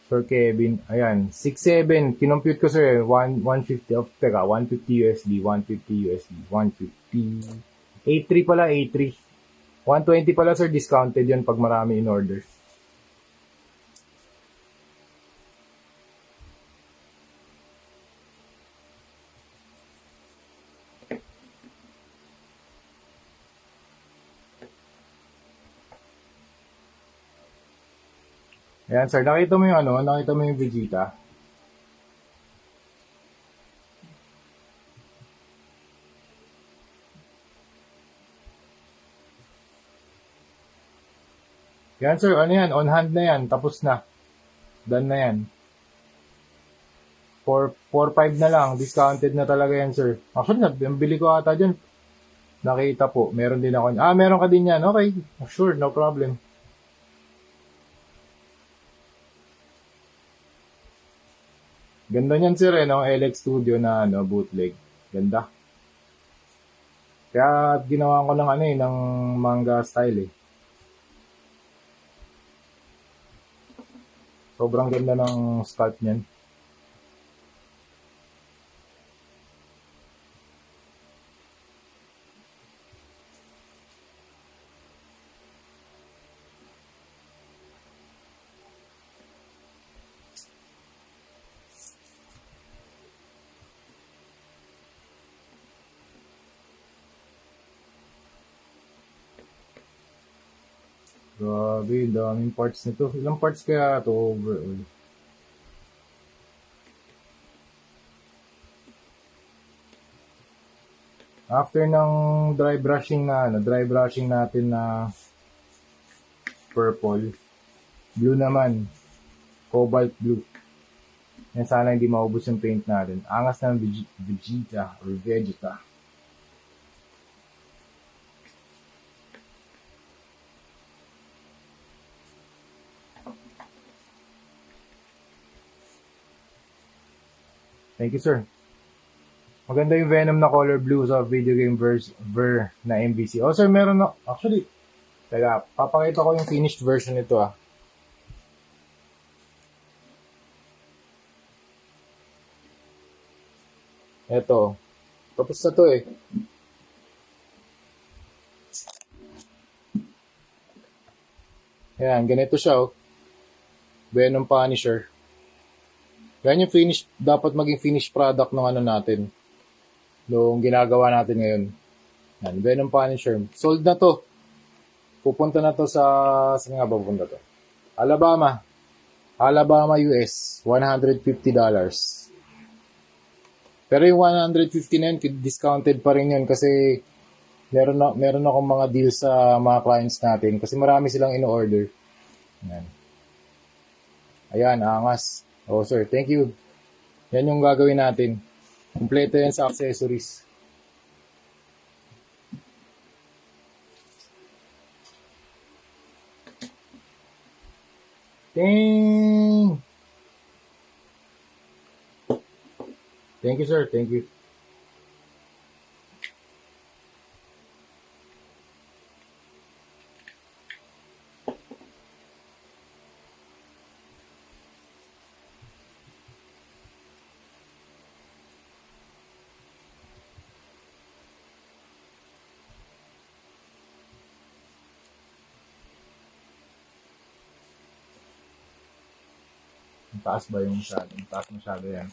Sir Kevin, ayan, 6.7, kinompute ko, sir, 150 USD, 150 USD, 150, 83 pala, 83, 120 pala, sir, discounted yun pag marami in order. Ayan, sir, nakita mo yung Vegeta. Yan, sir, on hand na yan, tapos na. Done na yan. 4.5 na lang. Discounted na talaga yan, sir. Actually, bili ko ata dyan. Nakita po. Meron din ako. Meron ka din yan. Okay. Sure, no problem. Ganda niyan, sir, no? LX Studio na, bootleg. Ganda. Kaya ginawa ko ng ng manga style, eh. Sobrang ganda ng sculpt niyan. Grabe, daming parts nito. Ilang parts kaya ito overall? After ng dry brushing natin na purple, blue naman, cobalt blue. Yan, sana hindi maubos yung paint natin. Angas ng Vegeta or Vegeta. Thank you, sir. Maganda yung Venom na color blue sa video game ver na MVC. Oh, sir, meron na. Actually, teka, papakita ko yung finished version nito, ah. Eto. Tapos na to, eh. Ayan, ganito siya, oh. Venom Punisher. Yan yung dapat maging finished product ng natin. Nung ginagawa natin ngayon. Yan, Venom Punisher. Sold na to. Pupunta na to saan nga ba pupunta to? Alabama, US. $150. Pero yung 150 na yun, discounted pa rin yun kasi meron akong mga deals sa mga clients natin kasi marami silang in-order. Yan. Ayan, angas. Oh, sir, thank you. Yan yung gagawin natin. Kompleto yan sa accessories. Dang! Thank you, sir. Thank you. Taas ba yung masyado? Taas masyado yan.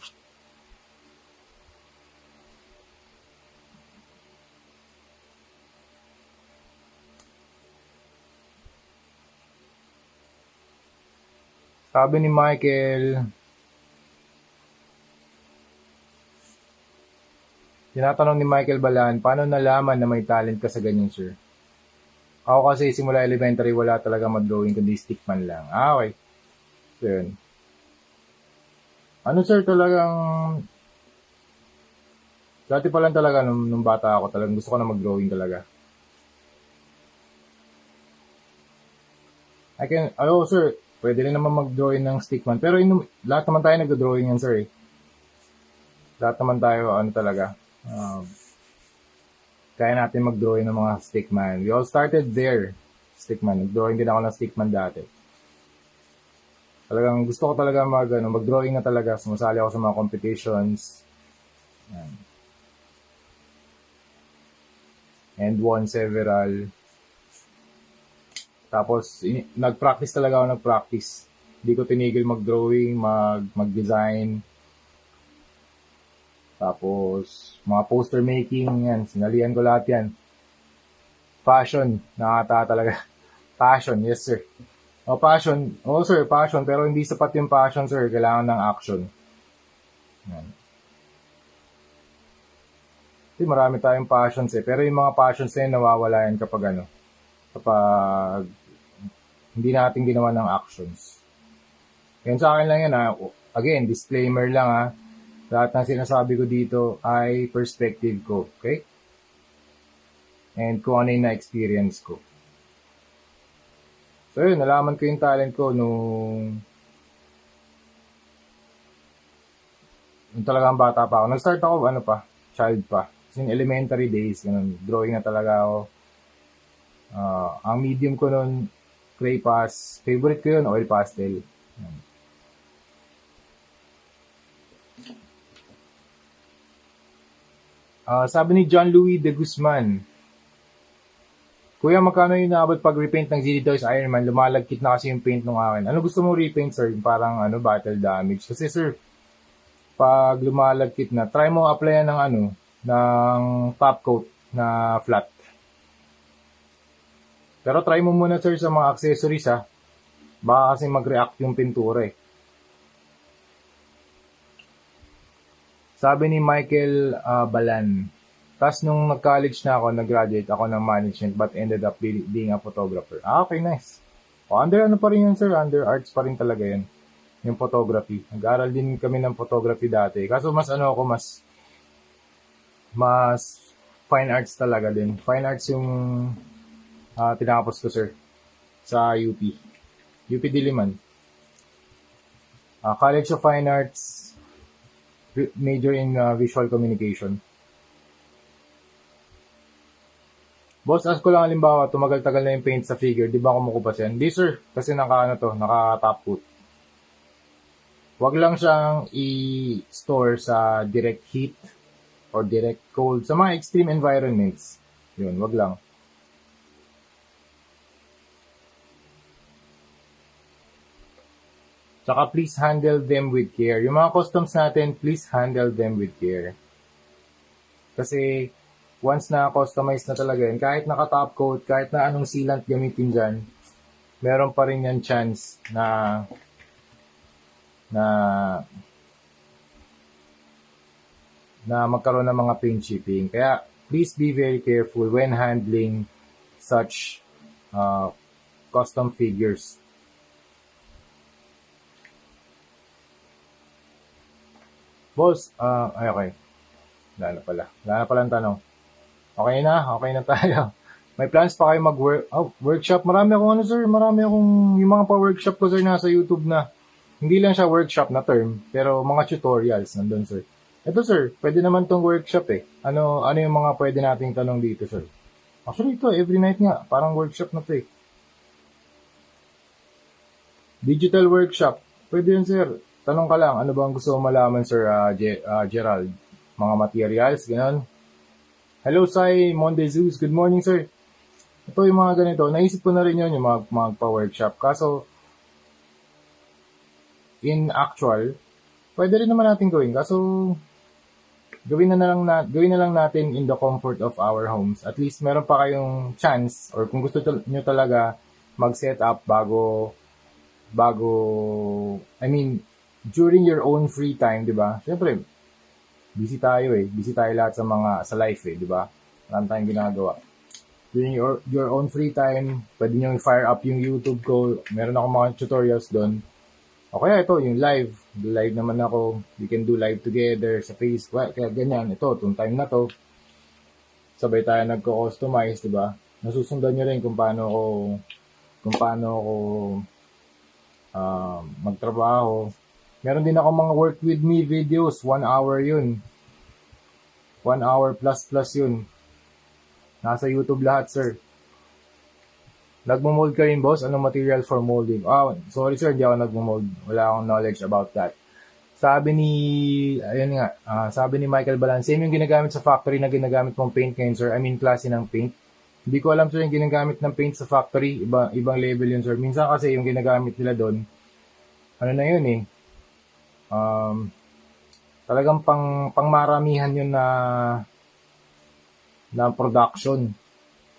Sabi ni Michael, tinatanong ni Michael Balan, paano nalaman na may talent ka sa ganyan, sir? Ako kasi simula elementary, wala talaga mag-drawing kundi stickman lang. Okay. So, yun. Ano, sir, talagang dati pa lang talaga nung bata ako, talagang gusto ko na mag-drawing talaga. Sir, pwede rin naman mag-drawing ng stickman. Pero lahat naman tayo nag-drawing yan, sir, eh. Lahat naman tayo, talaga. Kaya natin mag-drawing ng mga stickman. We all started there, stickman. Nag-drawing din ako ng stickman dati. Talagang gusto ko talaga mag-drawing na talaga. Sumasali ako sa mga competitions. Yan. And won several. Tapos, nag-practice talaga ako, Hindi ko tinigil mag-drawing, mag-design. Tapos, mga poster making, yan. Sinalihan ko lahat yan. Fashion, nakata talaga. Passion, yes sir. Passion. Sir, passion. Pero hindi sapat yung passion, sir. Kailangan ng action. Yan. Kasi marami tayong passions, eh. Pero yung mga passions na yun, nawawala yan kapag hindi natin ginawa ng actions. Yan sa akin lang yan, ha. Again, disclaimer lang, ha. Lahat ng sinasabi ko dito ay perspective ko, okay? And kung ano yung na-experience ko. So yun, nalaman ko yung talent ko nung talagang bata pa ako. Nag-start ako, child pa. In elementary days, ganun, drawing na talaga ako. Ang medium ko nun, clay pass. Favorite ko yun, oil pastel. Sabi ni John Louis de Guzman, Kuya, magkano yung naabot pag repaint ng ZD Toys Iron Man? Lumalagkit na kasi yung paint ng akin. Ano gusto mo repaint, sir? Yung parang battle damage. Kasi sir, pag lumalagkit na, try mo applyan ng top coat na flat. Pero try mo muna, sir, sa mga accessories, ha. Baka kasi mag-react yung pintura, eh. Sabi ni Michael Balan, tapos nung nag-college na ako, nag-graduate ako ng management but ended up being a photographer. Okay, nice. Under pa rin yan, sir? Under arts pa rin talaga yan. Yung photography. Nag-aral din kami ng photography dati. Kaso mas mas fine arts talaga din. Fine arts yung tinapos ko, sir, sa UP. UP Diliman. College of Fine Arts, major in visual communication. Boss, ask ko lang halimbawa, tumagal-tagal na yung paint sa figure, di ba kumukupas yan? Di, sir, kasi naka-top coat. Wag lang siyang i-store sa direct heat or direct cold. Sa mga extreme environments, yun, wag lang. Tsaka please handle them with care. Yung mga customs natin, please handle them with care. Kasi once na customize na talaga yun, kahit naka-top coat, kahit na anong sealant gamitin dyan, meron pa rin yan chance na magkaroon ng mga paint chipping. Kaya please be very careful when handling such custom figures. Boss, okay. Wala na pala ang tanong. Okay na tayo. May plans pa kayo workshop? Marami akong yung mga pa-workshop ko, sir, nasa YouTube na. Hindi lang siya workshop na term, pero mga tutorials nandun, sir. Ito, sir, pwede naman tong workshop, eh. Ano yung mga pwede nating tanong dito, sir? Actually, ito, every night nga, parang workshop na to, eh. Digital workshop. Pwede yun, sir. Tanong ka lang, ano bang gusto mo malaman, sir, Gerald? Mga materials, gano'n. Hello, Sai Mondezus. Good morning, sir. Ito yung mga ganito. Naisip ko na rin yun, yung magpa-workshop. Kaso, in actual, pwede rin naman natin gawin. Kaso, gawin na lang natin in the comfort of our homes. At least, meron pa kayong chance, or kung gusto nyo talaga mag-set up during your own free time, di ba? Siyempre, busy tayo lahat sa life, di ba? Marami tayong ginagawa. During your own free time, pwede nyo i-fire up yung YouTube ko. Meron ako mga tutorials doon. O kaya ito, yung live. Live naman ako. We can do live together sa Facebook. Kaya ganyan. Ito, itong time na to. Sabay tayo nagko-customize, di ba? Nasusundan nyo rin kung paano ako magtrabaho. Meron din ako mga work with me videos. 1 hour yun. 1 hour plus yun. Nasa YouTube lahat, sir. Nagmo-mold ka rin, boss? Anong material for molding? Sorry, sir, di ako nagmo-mold. Wala akong knowledge about that. Sabi ni Michael Balan, same yung ginagamit sa factory na ginagamit mong paint ngayon, sir. I mean, klase ng paint. Hindi ko alam, sir, yung ginagamit ng paint sa factory. Ibang level yun, sir. Minsan kasi yung ginagamit nila doon, talagang pangmaramihan yun na production.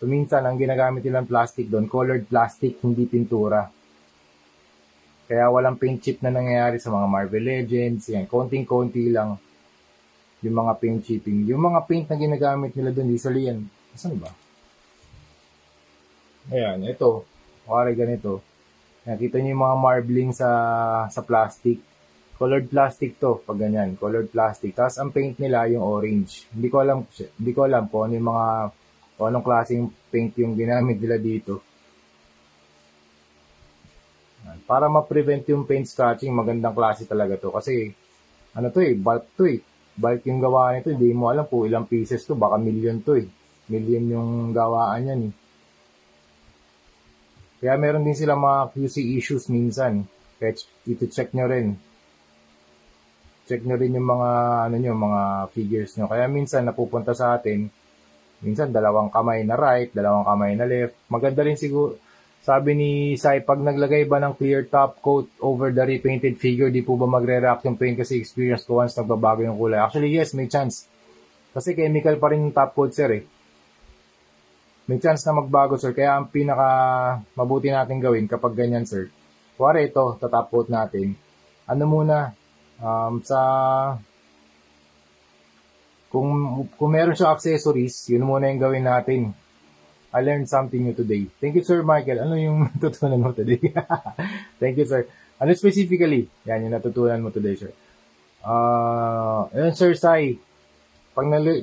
So, minsan, ang ginagamit nilang plastic doon, colored plastic, hindi pintura. Kaya walang paint chip na nangyayari sa mga Marvel Legends. Yan, konting-konti lang yung mga paint chipping. Yung mga paint na ginagamit nila doon, usually yan. Saan ba? Ayan, ito. Ganito. Nakita niyo yung mga marbling sa plastic. Colored plastic to, pag ganyan. Colored plastic. Tapos ang paint nila yung orange. Hindi ko alam kung ano yung mga, kung anong klaseng paint yung ginamit nila dito. Para ma-prevent yung paint scratching, magandang klase talaga to. Kasi, ano to eh, bulk to eh. Bulk yung gawa nito, hindi mo alam kung ilang pieces to, baka million to eh. Million yung gawaan yan eh. Kaya meron din sila mga QC issues minsan. Kaya ito-check nyo rin. Check nyo rin yung mga, ano nyo, mga figures nyo. Kaya minsan napupunta sa atin, minsan dalawang kamay na right, dalawang kamay na left. Maganda rin siguro, sabi ni Sai, pag naglagay ba ng clear top coat over the repainted figure, di po ba magre-react yung paint kasi experience ko once nagbabago yung kulay? Actually, yes, may chance. Kasi chemical pa rin yung top coat, sir eh. May chance na magbago, sir. Kaya ang pinaka mabuti natin gawin kapag ganyan, sir. Kuwari ito, tatop coat natin. Ano muna, sa kung meron siya accessories, yun muna yung gawin natin. I learned something new today. Thank you, Sir Michael. Ano yung natutunan mo today? Thank you, sir. Ano specifically? Yan yung natutunan mo today, sir. Ayun, Sir Sai.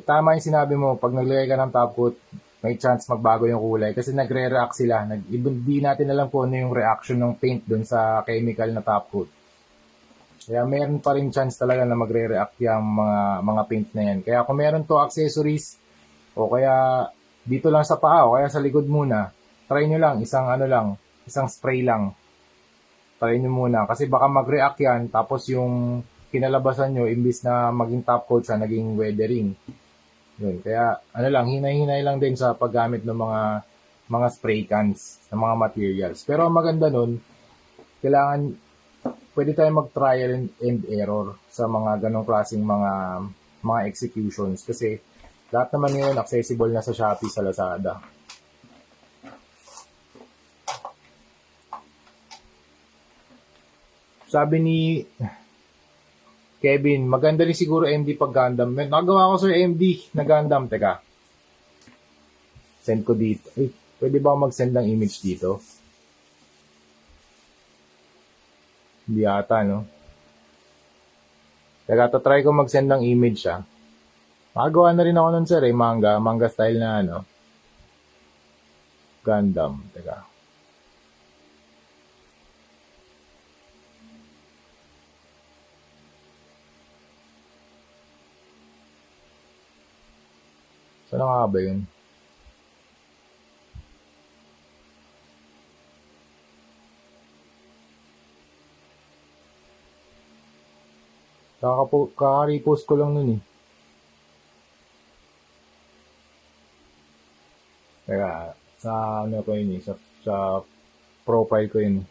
Tama yung sinabi mo, pag naglagay ka ng top coat, may chance magbago yung kulay kasi nagre-react sila. Hindi natin alam kung ano yung reaction ng paint dun sa chemical na top coat. Kaya meron pa rin chance talaga na magre-react yung mga paint na yan. Kaya kung meron to accessories, o kaya dito lang sa paa, o kaya sa likod muna, try nyo lang, isang spray lang. Try nyo muna. Kasi baka mag-react yan, tapos yung kinalabasan nyo, imbis na maging top coat siya, naging weathering. Yun. Kaya, hinay-hinay lang din sa paggamit ng mga spray cans, ng mga materials. Pero ang maganda nun, pwede tayo mag-trial and error sa mga ganong klaseng mga executions. Kasi, lahat naman ngayon accessible na sa Shopee, sa Lazada. Sabi ni Kevin, maganda rin siguro MD pag Gundam. Nagawa ko, sir, MD na Gundam. Teka. Send ko dito. Ay, pwede ba mag-send ng image dito? Hindi ata, no? Teka, try ko mag-send ng image, ah. Makagawa na rin ako nun, sir, eh. Manga style na, ano. Gundam. Teka. Saan nga ba yun? Kaka-repost ko lang nun eh. Teka, sa ano ko yun eh, sa profile ko yun.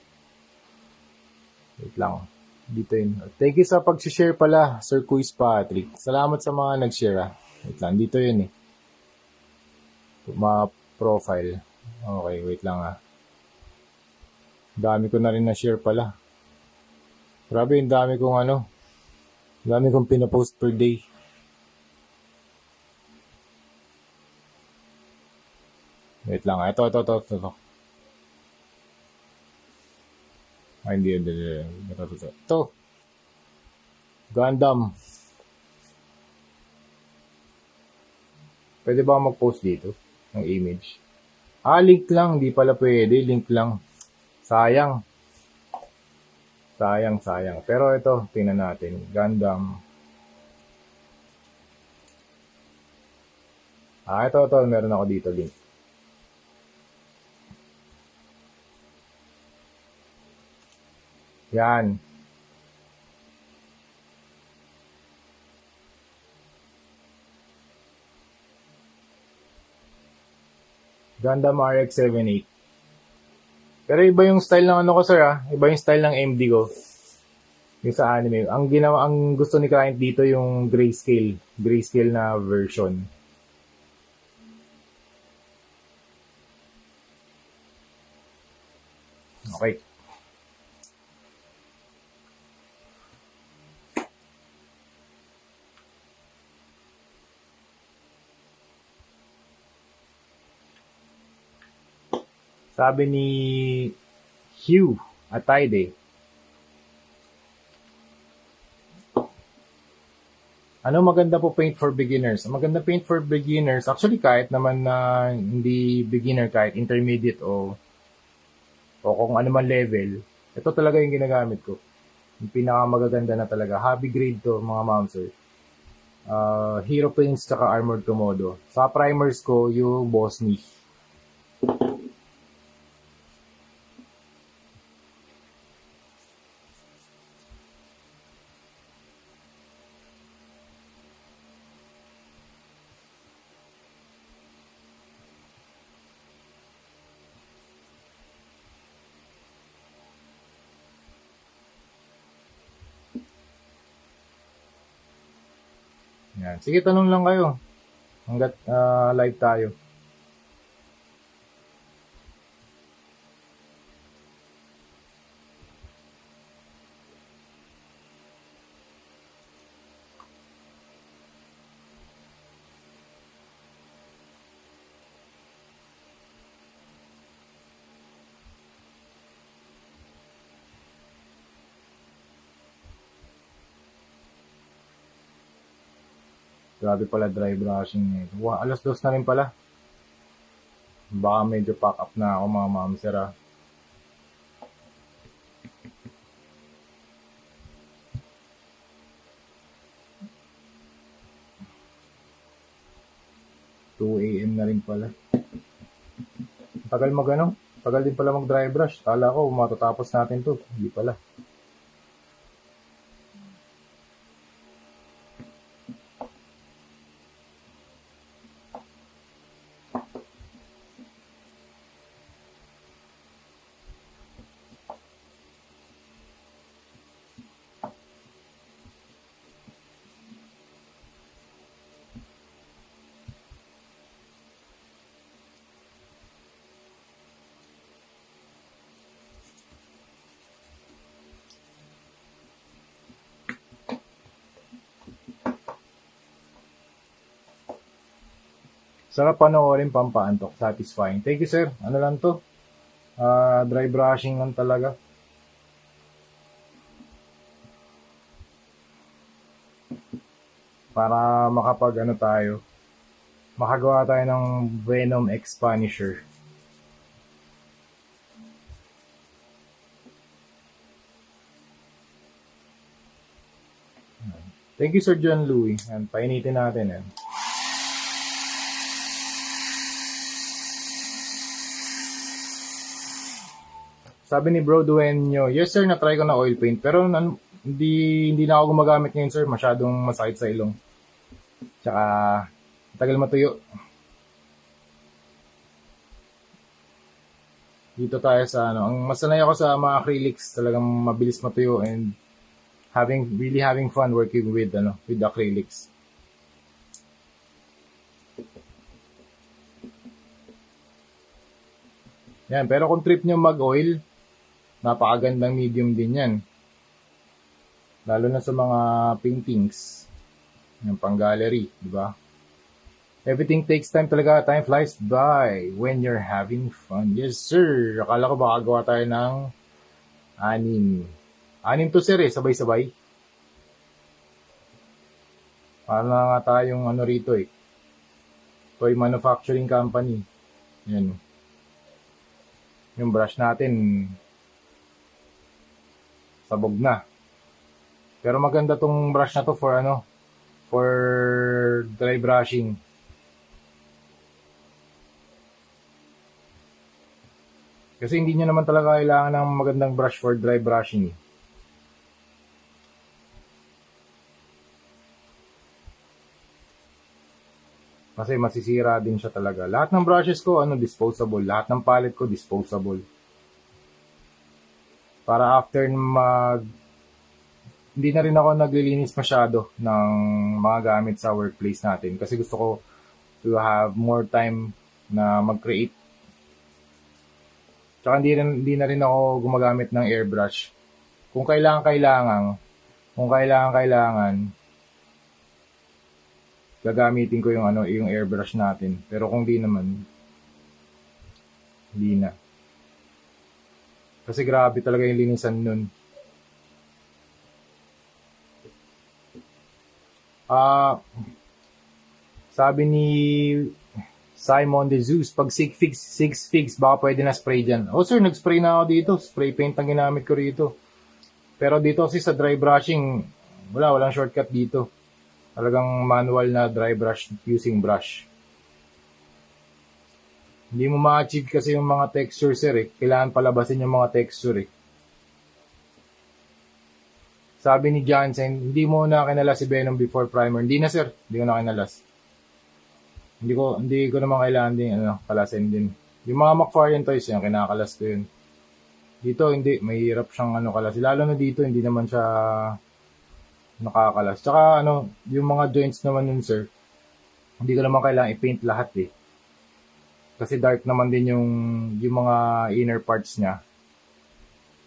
Wait lang. Dito yun. Thank you sa pag-share pala, Sir Quiz Patrick. Salamat sa mga nag-share ah. Wait lang, dito yun eh. Profile. Okay, wait lang ah. Dami ko na rin na-share pala. Grabe, yung dami kong pinapost per day. Wait lang. Ito. Ay, hindi. Ito. Gundam. Pwede ba mag-post dito ng image? Link lang. Hindi pala pwede. Link lang. Sayang. Pero ito, tingnan natin. Gundam. Ito. Meron ako dito link. Yan. Gundam RX-78. Pero iba yung style ng ano ko, sir, ah. Iba yung style ng MD ko. Yung sa anime. Ang gusto ni client dito yung grayscale. Grayscale na version. Okay. Sabi ni Hugh Atayde, Ano maganda po paint for beginners? Ang maganda paint for beginners, actually kahit naman na hindi beginner, kahit intermediate o kung ano man level, ito talaga yung ginagamit ko. Yung pinakamagaganda na talaga. Hobby grade to mga ma'am sir. Hero Paints tsaka Armored Komodo. Sa primers ko, yung Bosny. Yan. Sige, tanong lang kayo. Hanggat live tayo. Grabe pala dry brushing nito. Wow, alas dos na rin pala. Baka medyo pack up na ako mga ma'am sir. 2 AM na rin pala. Tagal tagal din pala mag dry brush. Kala ko matatapos natin to. Hindi pala. Sarap panoorin, pampaantok, satisfying. Thank you sir. Ano lang to? Dry brushing lang talaga. Para makagawa tayo ng Venom X Punisher. Thank you Sir John Louie. Yan, painitin natin yan. Sabi ni Bro Dueño, yes sir, na-try ko na oil paint. Pero hindi na ako gumagamit ngayon sir. Masyadong masakit sa ilong. Tsaka, tagal matuyo. Dito tayo sa ang masanay ako sa mga acrylics, talagang mabilis matuyo and really having fun working with acrylics. Yan, pero kung trip nyo mag-oil, napakagandang medium din yan. Lalo na sa mga paintings. Yung pang gallery, di ba? Everything takes time talaga. Time flies by when you're having fun. Yes, sir. Akala ko baka gawa tayo ng 6. 6 to sir sabay-sabay. Para na nga tayong rito toy manufacturing company. Yan. Yung brush natin, sabog na. Pero maganda tong brush na to for dry brushing. Kasi hindi nyo naman talaga kailangan ng magandang brush for dry brushing. Kasi masisira din siya talaga. Lahat ng brushes ko, disposable. Lahat ng palette ko, disposable. Para after hindi na rin ako naglilinis masyado ng mga gamit sa workplace natin. Kasi gusto ko to have more time na mag-create. Tsaka hindi na rin ako gumagamit ng airbrush. Kung kailangan, gagamitin ko yung airbrush natin. Pero kung di naman, hindi na. Kasi grabe talaga yung linisan nun. Ah, sabi ni Simon De Zeus, pag six figs, baka pwede na spray dyan. Oh sir, nag-spray na ako dito. Spray paint ang ginamit ko rito. Pero dito kasi sa dry brushing, walang shortcut dito. Talagang manual na dry brush using brush. Hindi mo ma-achieve kasi yung mga texture sir eh. Kailangan palabasin yung mga texture eh. Sabi ni Johnson, hindi mo na kinalas si Venom before primer. Hindi na sir, hindi ko na kinalas. Hindi ko naman kailangan din kalasin din. Yung mga McFarlane toys yan, kinakalas ko yun. Dito hindi, mahirap siyang kalas. Lalo na dito hindi naman siya nakakalas. Tsaka yung mga joints naman yun sir, hindi ko naman kailangan i-paint lahat eh. Kasi dark naman din yung mga inner parts niya.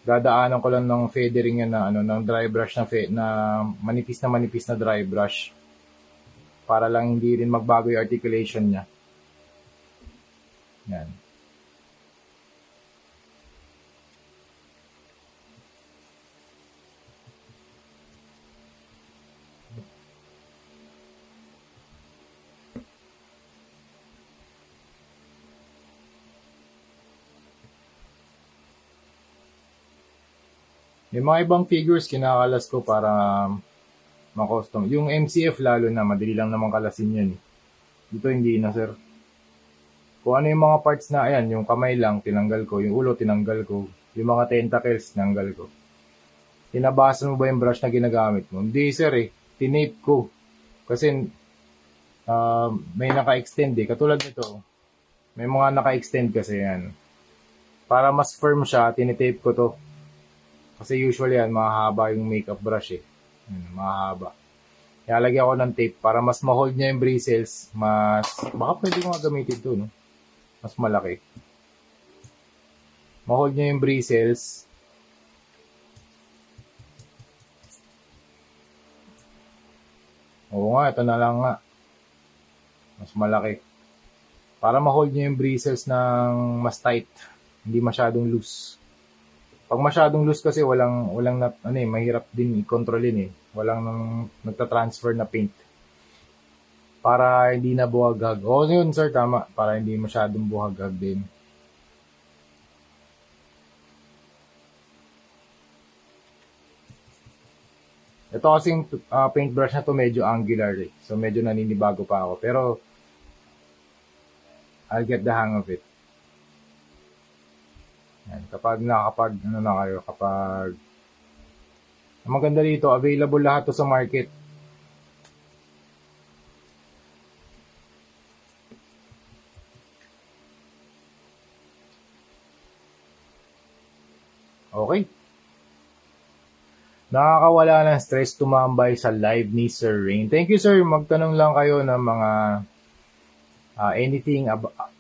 Dadaanan ko lang ng feathering yan na ng dry brush na manipis na dry brush. Para lang hindi rin magbago yung articulation niya. Yan. May mga ibang figures kinakalas ko para ma-custom. Yung MCF lalo na, madali lang naman kalasin yan. Dito hindi na sir. Kung ano yung mga parts na, ayan, yung kamay lang, tinanggal ko. Yung ulo, tinanggal ko. Yung mga tentacles, tinanggal ko. Tinabasan mo ba yung brush na ginagamit mo? Hindi sir eh. Tinape ko. Kasi may naka-extend eh. Katulad nito. May mga naka-extend kasi yan. Para mas firm siya, tinitape ko to. Kasi usually yan, mahaba yung makeup brush eh. Mahaba. Ilalagay ako ng tape para mas ma-hold niya yung bristles. Baka pwede ko nga gamitin ito, no? Mas malaki. Ma-hold niya yung bristles. Oo nga, ito na lang nga. Mas malaki. Para ma-hold niya yung bristles ng mas tight. Hindi masyadong loose. Pag masyadong loose kasi mahirap din i-controlin eh. Walang nagta-transfer na paint. Para hindi na buhagag. O yun sir, tama. Para hindi masyadong buhagag din. Ito kasing paintbrush na to medyo angular eh. So medyo naninibago pa ako. Pero I'll get the hang of it. Yan, kapag ang maganda dito, available lahat to sa market. Okay. Nakakawala ng stress tumambay sa live ni Sir Rain. Thank you sir, magtanong lang kayo ng mga anything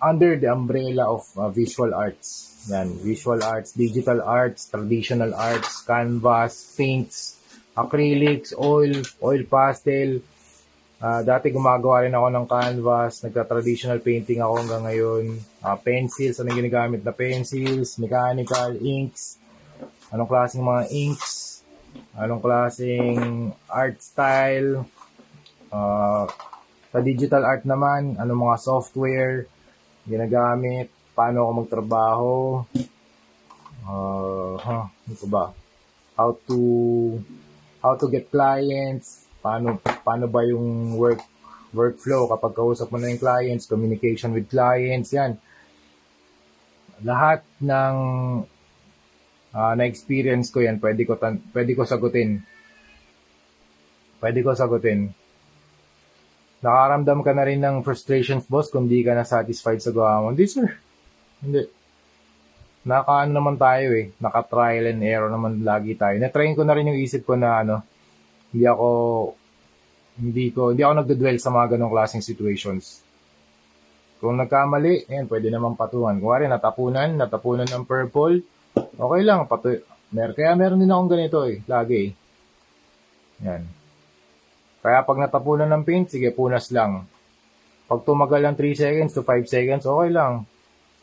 under the umbrella of visual arts. Yan, visual arts, digital arts, traditional arts, canvas, paints, acrylics, oil pastel. Dati gumagawa rin ako ng canvas, nagka-traditional painting ako hanggang ngayon. Pencils, anong ginagamit na pencils, mechanical, inks, anong klaseng mga inks, anong klaseng art style, sa digital art naman, anong mga software ginagamit, paano ako magtrabaho, ano ba? How to get clients, paano ba yung workflow kapag kausap mo na yung clients, communication with clients, yan. Lahat ng na-experience ko yan, pwede ko sagutin. Nakaramdam ka na rin ng frustrations, boss, kung di ka na satisfied sa gawa mo. Hindi, sir. Hindi. Naman tayo eh. Naka-trial and error naman lagi tayo. Na-train ko na rin yung isip ko na hindi ako nagdudwell sa mga ganong klaseng situations. Kung nagkamali, pwede naman patungan. Kung natapunan ng purple, okay lang. Kaya meron din akong ganito eh. Lagi eh. Yan. Kaya pag natapunan ng paint, sige, punas lang. Pag tumagal ng 3 seconds to 5 seconds, okay lang.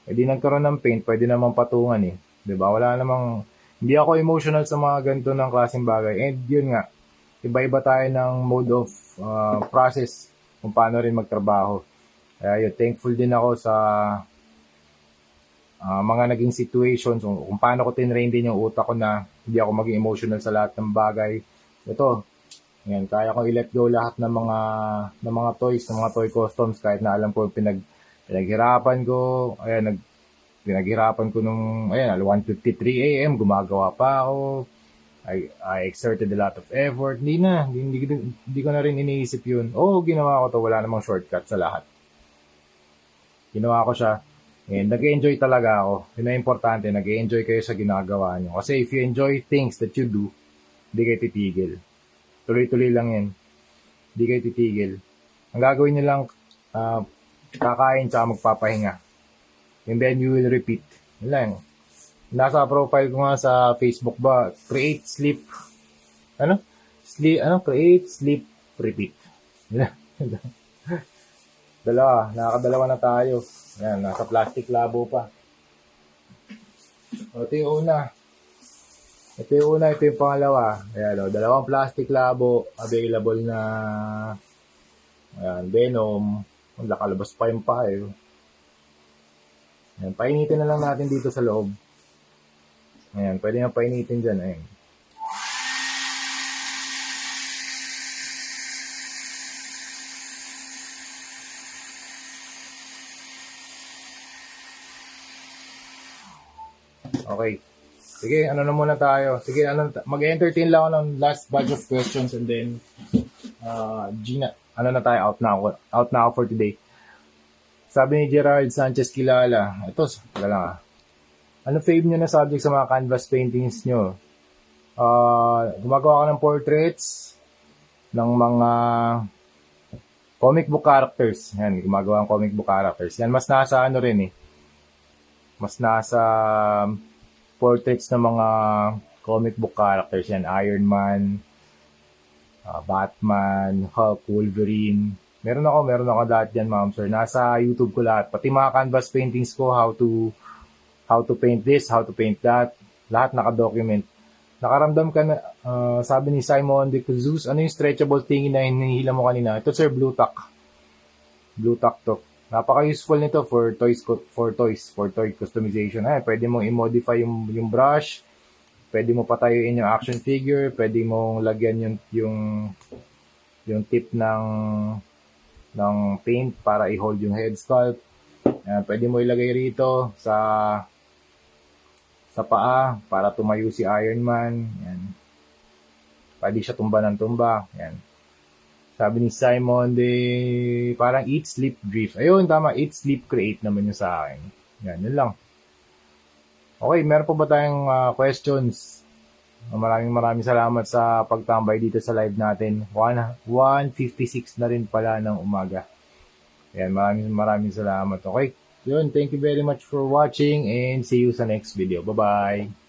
E di nagkaroon ng paint, pwede namang patungan eh. Diba? Hindi ako emotional sa mga ganito ng klaseng bagay. And yun nga, iba-iba tayo ng mode of process kung paano rin magtrabaho. Kaya yun, thankful din ako sa mga naging situations kung paano ko tinrain din yung utak ko na hindi ako maging emotional sa lahat ng bagay. Ito, yan, kaya ko i-let go lahat ng mga toys, ng mga toy customs kahit na alam ko pinaghirapan ko. Ayan, pinaghirapan ko nung 1:53 AM gumagawa pa ako. I exerted a lot of effort. Hindi ko na rin iniisip yun. Ginawa ko to, wala namang shortcut sa lahat. Ginawa ko siya. And nag-enjoy talaga ako. Yun ang importante, nag-enjoy kayo sa ginagawa nyo. Kasi if you enjoy things that you do, hindi kayo titigil. Tuloy-tuloy lang yan. Hindi kayo titigil. Ang gagawin nyo lang, kakain tsaka magpapahinga. And then you will repeat. Yun lang. Nasa profile ko nga sa Facebook ba, create, sleep, create, sleep, repeat. Yun lang. Nakakadalawa na tayo. Yan, nasa plastic labo pa. Ito yung una. Ito yung pangalawa. Ayan, dalawang plastic labo, available na Venom. Nakalabas pa yung pa eh. Ayan, painitin na lang natin dito sa loob. Ayan, pwede na painitin dyan. Ayan. Okay. Sige, na muna tayo. Sige, mag-entertain lang ako ng last batch of questions and then Gina, na tayo, out na ako for today. Sabi ni Gerald Sanchez Kilala, ito, ano fave nyo na subject sa mga canvas paintings nyo? Gumagawa ka ng portraits ng mga comic book characters. Yan, gumagawa ng comic book characters. Yan, mas nasa mas nasa portraits ng mga comic book characters yan. Iron Man, Batman, Hulk, Wolverine. Meron ako lahat yan, ma'am sir. Nasa YouTube ko lahat. Pati mga canvas paintings ko, how to paint this, how to paint that. Lahat naka-document. Nakaramdam ka na, sabi ni Simon de Cruz, ano yung stretchable thingy na hinihila mo kanina? Ito sir, Blue Tack. Blue Tack to. Napaka-useful nito for toy customization. Pwede mong i-modify yung brush, pwede mo patayuin yung action figure, pwede mong lagyan yung tip ng paint para i-hold yung head sculpt. Pwede mo ilagay rito sa paa para tumayo si Iron Man. Yan. Pwede siya tumba ng tumba. Yan. Sabi ni Simon parang eat, sleep, drift. Ayun, tama. Eat, sleep, create naman yung sa akin. Yan, yun lang. Okay, meron pa ba tayong questions? Maraming salamat sa pagtambay dito sa live natin. 1:56 na rin pala ng umaga. Yan, maraming salamat. Okay, yun. Thank you very much for watching and see you sa next video. Bye-bye.